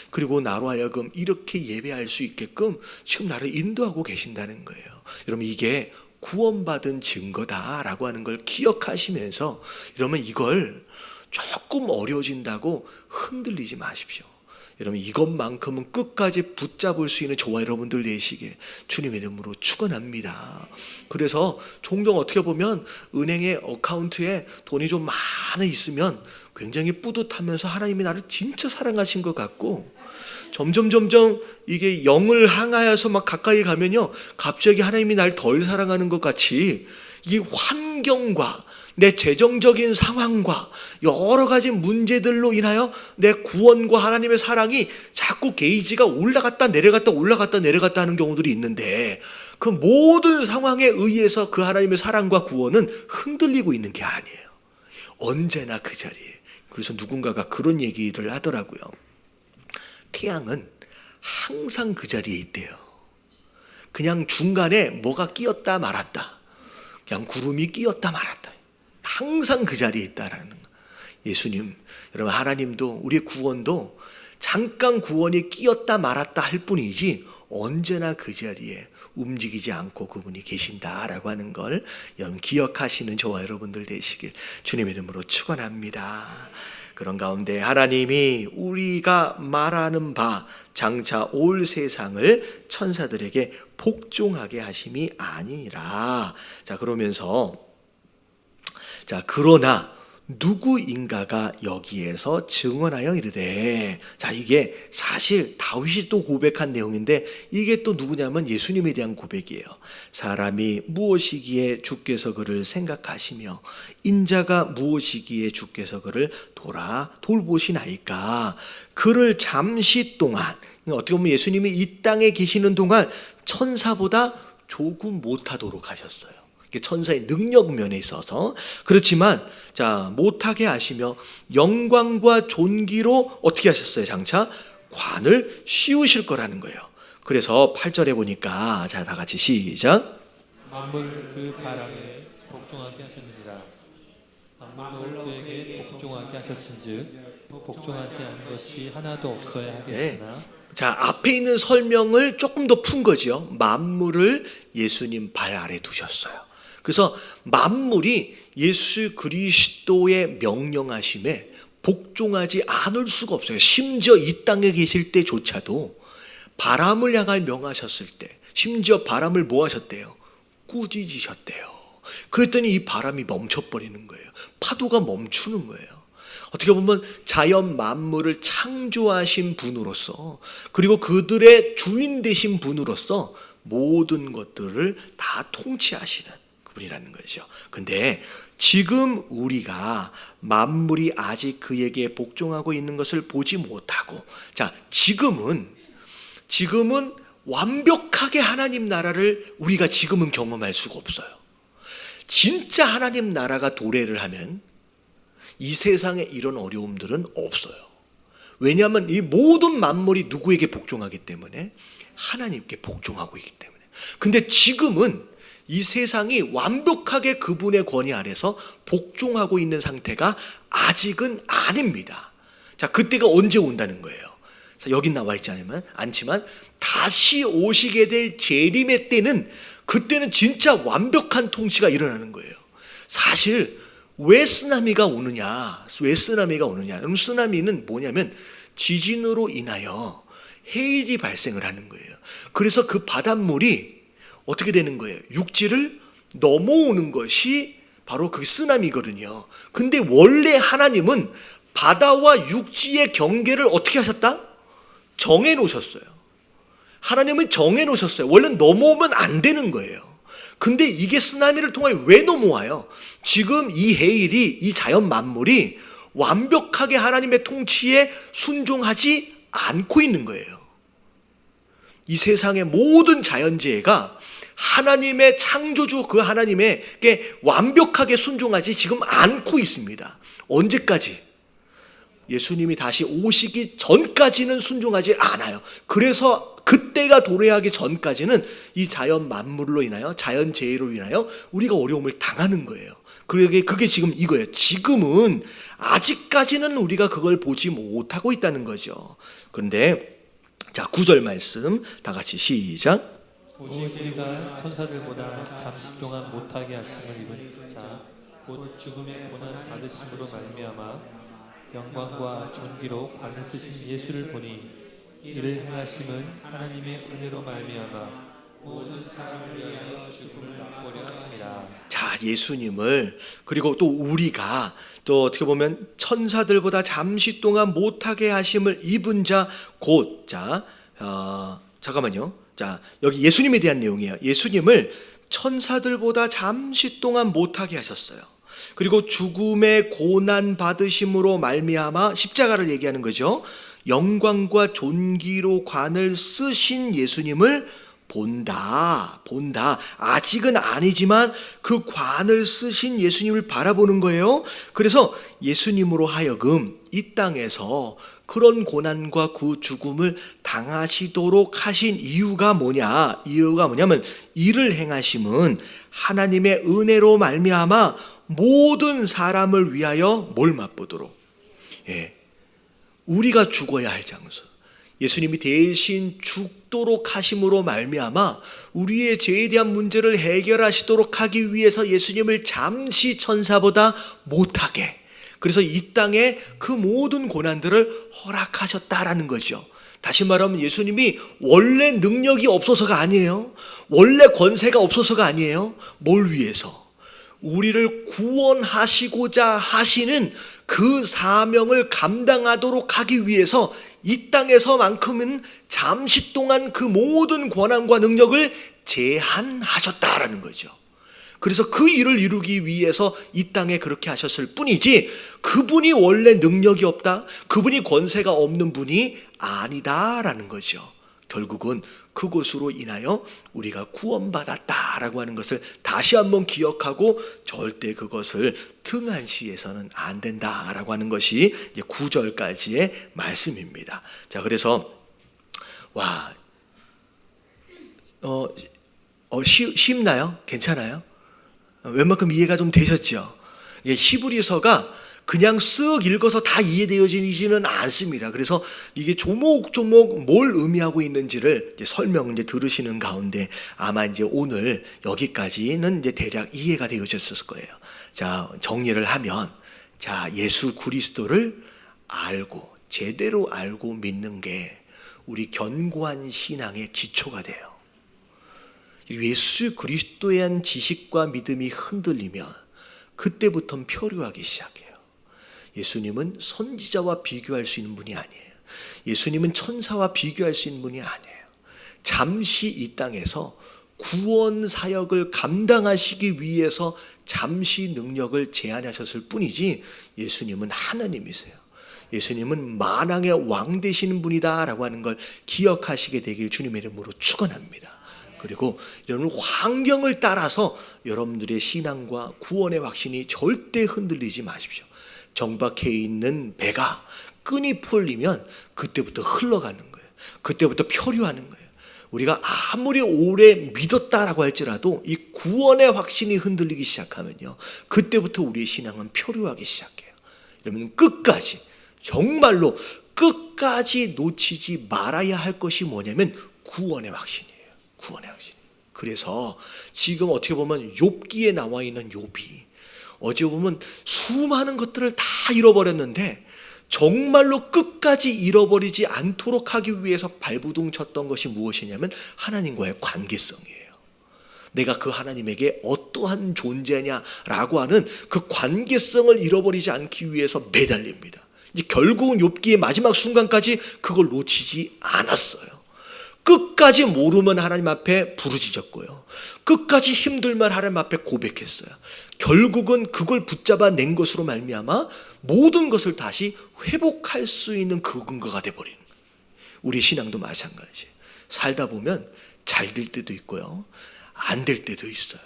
Speaker 1: 그리고 나로 하여금 이렇게 예배할 수 있게끔 지금 나를 인도하고 계신다는 거예요. 여러분, 이게 구원받은 증거다라고 하는 걸 기억하시면서 여러분 이걸 조금 어려워진다고 흔들리지 마십시오. 여러분, 이것만큼은 끝까지 붙잡을 수 있는 저와 여러분들 되시길 주님의 이름으로 축원합니다. 그래서 종종 어떻게 보면 은행의 어카운트에 돈이 좀 많이 있으면 굉장히 뿌듯하면서 하나님이 나를 진짜 사랑하신 것 같고, 점점 이게 영을 향하여서 막 가까이 가면요, 갑자기 하나님이 날 덜 사랑하는 것 같이 이 환경과 내 재정적인 상황과 여러 가지 문제들로 인하여 내 구원과 하나님의 사랑이 자꾸 게이지가 올라갔다 내려갔다 하는 경우들이 있는데, 그 모든 상황에 의해서 그 하나님의 사랑과 구원은 흔들리고 있는 게 아니에요. 언제나 그 자리에. 그래서 누군가가 그런 얘기를 하더라고요. 태양은 항상 그 자리에 있대요. 그냥 중간에 뭐가 끼었다 말았다, 그냥 구름이 끼었다 말았다, 항상 그 자리에 있다라는 거. 예수님, 여러분, 하나님도 우리의 구원도 잠깐 구원이 끼었다 말았다 할 뿐이지 언제나 그 자리에 움직이지 않고 그분이 계신다라고 하는 걸 여러분 기억하시는 저와 여러분들 되시길 주님의 이름으로 축원합니다. 그런 가운데 하나님이 우리가 말하는 바 장차 올 세상을 천사들에게 복종하게 하심이 아니니라. 자, 그러면서 그러나 누구인가가 여기에서 증언하여 이르되, 자, 이게 사실 다윗이 또 고백한 내용인데 이게 또 누구냐면 예수님에 대한 고백이에요. 사람이 무엇이기에 주께서 그를 생각하시며 인자가 무엇이기에 주께서 그를 돌보시나이까. 그를 잠시 동안, 어떻게 보면 예수님이 이 땅에 계시는 동안 천사보다 조금 못하도록 하셨어요. 천사의 능력 면에 있어서. 그렇지만 자, 못하게 하시며 영광과 존귀로 어떻게 하셨어요? 장차 관을 씌우실 거라는 거예요. 그래서 8절에 보니까 자, 다 같이 시작.
Speaker 2: 만물 그 바람에 복종하게 하셨느니라. 만물로 그에게 복종하게 하셨은즉 복종하지 않은 것이 하나도 없어야 하겠으나.
Speaker 1: 자, 앞에 있는 설명을 조금 더 푼 거죠. 만물을 예수님 발 아래 두셨어요. 그래서 만물이 예수 그리스도의 명령하심에 복종하지 않을 수가 없어요. 심지어 이 땅에 계실 때조차도 바람을 향하여 명하셨을 때, 심지어 바람을 뭐 하셨대요? 꾸짖으셨대요. 그랬더니 이 바람이 멈춰버리는 거예요. 파도가 멈추는 거예요. 어떻게 보면 자연 만물을 창조하신 분으로서, 그리고 그들의 주인 되신 분으로서 모든 것들을 다 통치하시는 그분이라는 거죠. 근데 지금 우리가 만물이 아직 그에게 복종하고 있는 것을 보지 못하고, 자, 지금은 완벽하게 하나님 나라를 우리가 지금은 경험할 수가 없어요. 진짜 하나님 나라가 도래를 하면 이 세상에 이런 어려움들은 없어요. 왜냐하면 이 모든 만물이 누구에게 복종하기 때문에? 하나님께 복종하고 있기 때문에. 근데 지금은 이 세상이 완벽하게 그분의 권위 아래서 복종하고 있는 상태가 아직은 아닙니다. 자, 그때가 언제 온다는 거예요? 여긴 나와 있지 않지만 다시 오시게 될 재림의 때는, 그때는 진짜 완벽한 통치가 일어나는 거예요. 사실 왜 쓰나미가 오느냐? 여러분, 쓰나미는 뭐냐면 지진으로 인하여 해일이 발생을 하는 거예요. 그래서 그 바닷물이 어떻게 되는 거예요? 육지를 넘어오는 것이 바로 그 쓰나미거든요. 근데 원래 하나님은 바다와 육지의 경계를 어떻게 하셨다? 정해 놓으셨어요. 하나님은 정해 놓으셨어요. 원래 넘어오면 안 되는 거예요. 근데 이게 쓰나미를 통해 왜 넘어와요? 지금 이 해일이, 이 자연 만물이 완벽하게 하나님의 통치에 순종하지 않고 있는 거예요. 이 세상의 모든 자연재해가 하나님의 창조주 그 하나님에게 완벽하게 순종하지 지금 않고 있습니다. 언제까지? 예수님이 다시 오시기 전까지는 순종하지 않아요. 그래서 그때가 도래하기 전까지는 이 자연 만물로 인하여, 자연재해로 인하여 우리가 어려움을 당하는 거예요. 그게 지금 이거예요. 지금은 아직까지는 우리가 그걸 보지 못하고 있다는 거죠. 그런데 자, 9절 말씀 다 같이 시작.
Speaker 2: 오직 우리가 천사들보다 잠시 동안 못하게 하심을 입은 자, 곧 죽음의 고난 받으심으로 말미암아 영광과 존귀로 관을 쓰신 예수를 보니 이를 행하심은 하나님의 은혜로 말미암아 모든 사람을 위하여 죽음을 맛보려 하심이라.
Speaker 1: 자, 예수님을, 그리고 또 우리가 또 어떻게 보면 천사들보다 잠시 동안 못하게 하심을 입은 자, 곧, 잠깐만요. 자, 여기 예수님에 대한 내용이에요. 예수님을 천사들보다 잠시 동안 못하게 하셨어요. 그리고 죽음의 고난 받으심으로 말미암아, 십자가를 얘기하는 거죠. 영광과 존귀로 관을 쓰신 예수님을 본다. 아직은 아니지만 그 관을 쓰신 예수님을 바라보는 거예요. 그래서 예수님으로 하여금 이 땅에서 그런 고난과 그 죽음을 당하시도록 하신 이유가 뭐냐면 이를 행하심은 하나님의 은혜로 말미암아 모든 사람을 위하여 뭘 맛보도록, 우리가 죽어야 할 장소, 예수님이 대신 죽도록 하심으로 말미암아 우리의 죄에 대한 문제를 해결하시도록 하기 위해서 예수님을 잠시 천사보다 못하게, 그래서 이 땅에 그 모든 고난들을 허락하셨다라는 거죠. 다시 말하면 예수님이 원래 능력이 없어서가 아니에요. 원래 권세가 없어서가 아니에요. 뭘 위해서? 우리를 구원하시고자 하시는 그 사명을 감당하도록 하기 위해서 이 땅에서만큼은 잠시 동안 그 모든 권한과 능력을 제한하셨다라는 거죠. 그래서 그 일을 이루기 위해서 이 땅에 그렇게 하셨을 뿐이지, 그분이 원래 능력이 없다, 그분이 권세가 없는 분이 아니다라는 거죠. 결국은 그것으로 인하여 우리가 구원받았다라고 하는 것을 다시 한번 기억하고 절대 그것을 등한시해서는 안 된다라고 하는 것이 이제 9절까지의 말씀입니다. 자, 그래서 쉽나요? 괜찮아요? 웬만큼 이해가 좀 되셨죠? 히브리서가 그냥 쓱 읽어서 다 이해되어지지는 않습니다. 그래서 이게 조목조목 뭘 의미하고 있는지를 이제 설명을 이제 들으시는 가운데 아마 이제 오늘 여기까지는 이제 대략 이해가 되어졌을 거예요. 자, 정리를 하면, 자, 예수 그리스도를 알고 제대로 알고 믿는 게 우리 견고한 신앙의 기초가 돼요. 예수 그리스도에 대한 지식과 믿음이 흔들리면 그때부터는 표류하기 시작해요. 예수님은 선지자와 비교할 수 있는 분이 아니에요. 예수님은 천사와 비교할 수 있는 분이 아니에요. 잠시 이 땅에서 구원 사역을 감당하시기 위해서 잠시 능력을 제한하셨을 뿐이지 예수님은 하나님이세요. 예수님은 만왕의 왕 되시는 분이다라고 하는 걸 기억하시게 되길 주님의 이름으로 축원합니다. 그리고 이런 환경을 따라서 여러분들의 신앙과 구원의 확신이 절대 흔들리지 마십시오. 정박해 있는 배가 끈이 풀리면 그때부터 흘러가는 거예요. 그때부터 표류하는 거예요. 우리가 아무리 오래 믿었다라고 할지라도 이 구원의 확신이 흔들리기 시작하면요, 그때부터 우리의 신앙은 표류하기 시작해요. 여러분, 끝까지, 정말로 끝까지 놓치지 말아야 할 것이 뭐냐면 구원의 확신이에요. 구원의 확신. 그래서 지금 어떻게 보면 욥기에 나와 있는 욥이 어찌 보면 수많은 것들을 다 잃어버렸는데 정말로 끝까지 잃어버리지 않도록 하기 위해서 발부둥 쳤던 것이 무엇이냐면 하나님과의 관계성이에요. 내가 그 하나님에게 어떠한 존재냐라고 하는 그 관계성을 잃어버리지 않기 위해서 매달립니다. 이제 결국은 욥기의 마지막 순간까지 그걸 놓치지 않았어요. 끝까지 모르면 하나님 앞에 부르짖었고요. 끝까지 힘들면 하나님 앞에 고백했어요. 결국은 그걸 붙잡아 낸 것으로 말미암아 모든 것을 다시 회복할 수 있는 그 근거가 돼버리는 거예요. 우리 신앙도 마찬가지예요. 살다 보면 잘 될 때도 있고요, 안 될 때도 있어요.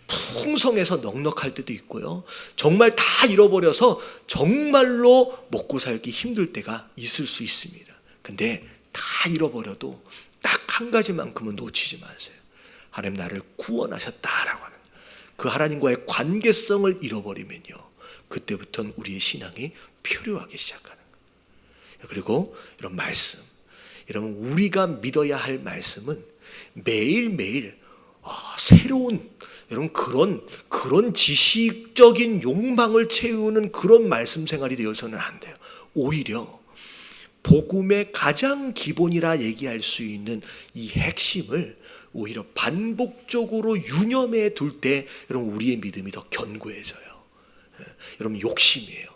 Speaker 1: 풍성해서 넉넉할 때도 있고요, 정말 다 잃어버려서 정말로 먹고 살기 힘들 때가 있을 수 있습니다. 근데 다 잃어버려도 딱 한 가지만큼은 놓치지 마세요. 하나님 나를 구원하셨다라고 하는 그 하나님과의 관계성을 잃어버리면요, 그때부터는 우리의 신앙이 표류하기 시작하는 거예요. 그리고 이런 말씀, 여러분, 우리가 믿어야 할 말씀은 매일매일 새로운, 여러분, 그런 지식적인 욕망을 채우는 그런 말씀 생활이 되어서는 안 돼요. 오히려 복음의 가장 기본이라 얘기할 수 있는 이 핵심을 오히려 반복적으로 유념해 둘 때 여러분 우리의 믿음이 더 견고해져요. 여러분, 욕심이에요.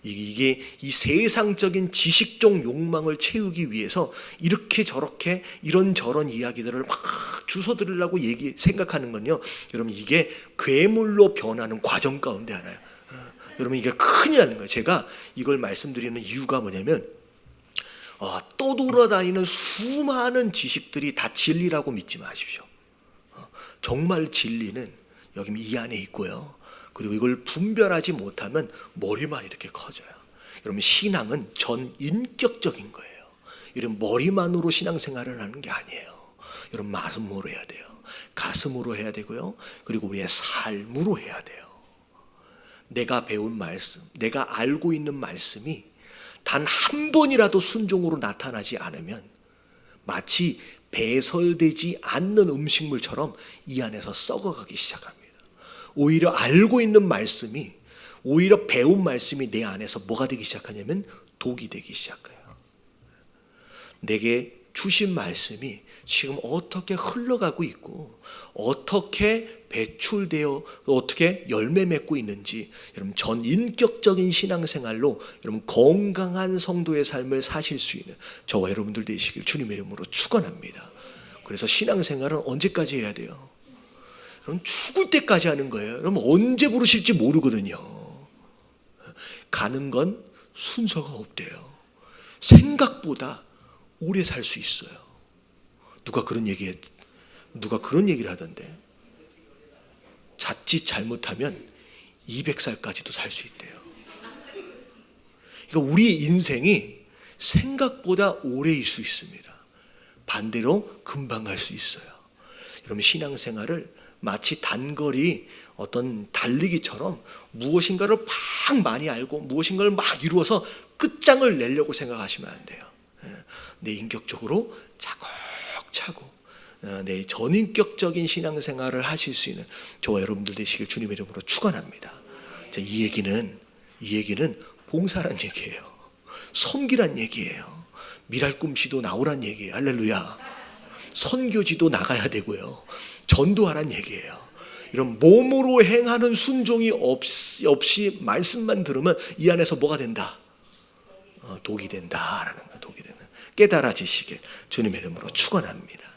Speaker 1: 이게 이 세상적인 지식적 욕망을 채우기 위해서 이렇게 저렇게 이런저런 이야기들을 막 주워들으려고 생각하는 건요, 여러분, 이게 괴물로 변하는 과정 가운데 하나예요. 여러분, 이게 큰일 나는 거예요. 제가 이걸 말씀드리는 이유가 뭐냐면 떠돌아다니는 수많은 지식들이 다 진리라고 믿지 마십시오. 정말 진리는 여기 이 안에 있고요, 그리고 이걸 분별하지 못하면 머리만 이렇게 커져요. 여러분, 신앙은 전인격적인 거예요. 이런 머리만으로 신앙생활을 하는 게 아니에요. 여러분, 마음으로 해야 돼요. 가슴으로 해야 되고요, 그리고 우리의 삶으로 해야 돼요. 내가 배운 말씀, 내가 알고 있는 말씀이 단 한 번이라도 순종으로 나타나지 않으면 마치 배설되지 않는 음식물처럼 이 안에서 썩어가기 시작합니다. 오히려 알고 있는 말씀이, 오히려 배운 말씀이 내 안에서 뭐가 되기 시작하냐면 독이 되기 시작해요. 내게 주신 말씀이 지금 어떻게 흘러가고 있고 어떻게 배출되어 어떻게 열매 맺고 있는지, 여러분, 전인격적인 신앙생활로 여러분 건강한 성도의 삶을 사실 수 있는 저와 여러분들 되시길 주님의 이름으로 축원합니다. 그래서 신앙생활은 언제까지 해야 돼요? 여러분, 죽을 때까지 하는 거예요. 여러분, 언제 부르실지 모르거든요. 가는 건 순서가 없대요. 생각보다 오래 살 수 있어요. 누가 그런 얘기를 하던데 자칫 잘못하면 200살까지도 살 수 있대요. 그러니까 우리 인생이 생각보다 오래일 수 있습니다. 반대로 금방 갈 수 있어요. 여러분 신앙생활을 마치 단거리 어떤 달리기처럼 무엇인가를 막 많이 알고 무엇인가를 막 이루어서 끝장을 내려고 생각하시면 안 돼요. 내 인격적으로 차곡차곡 내 전인격적인 신앙생활을 하실 수 있는 저와 여러분들 되시길 주님의 이름으로 축원합니다. 자, 이 얘기는 봉사란 얘기예요. 섬기란 얘기예요. 미랄 꿈씨도 나오란 얘기예요. 할렐루야. 선교지도 나가야 되고요. 전도하란 얘기예요. 이런 몸으로 행하는 순종이 없이 말씀만 들으면 이 안에서 뭐가 된다? 독이 된다라는 거, 독이 되는 깨달아지시길 주님의 이름으로 축원합니다.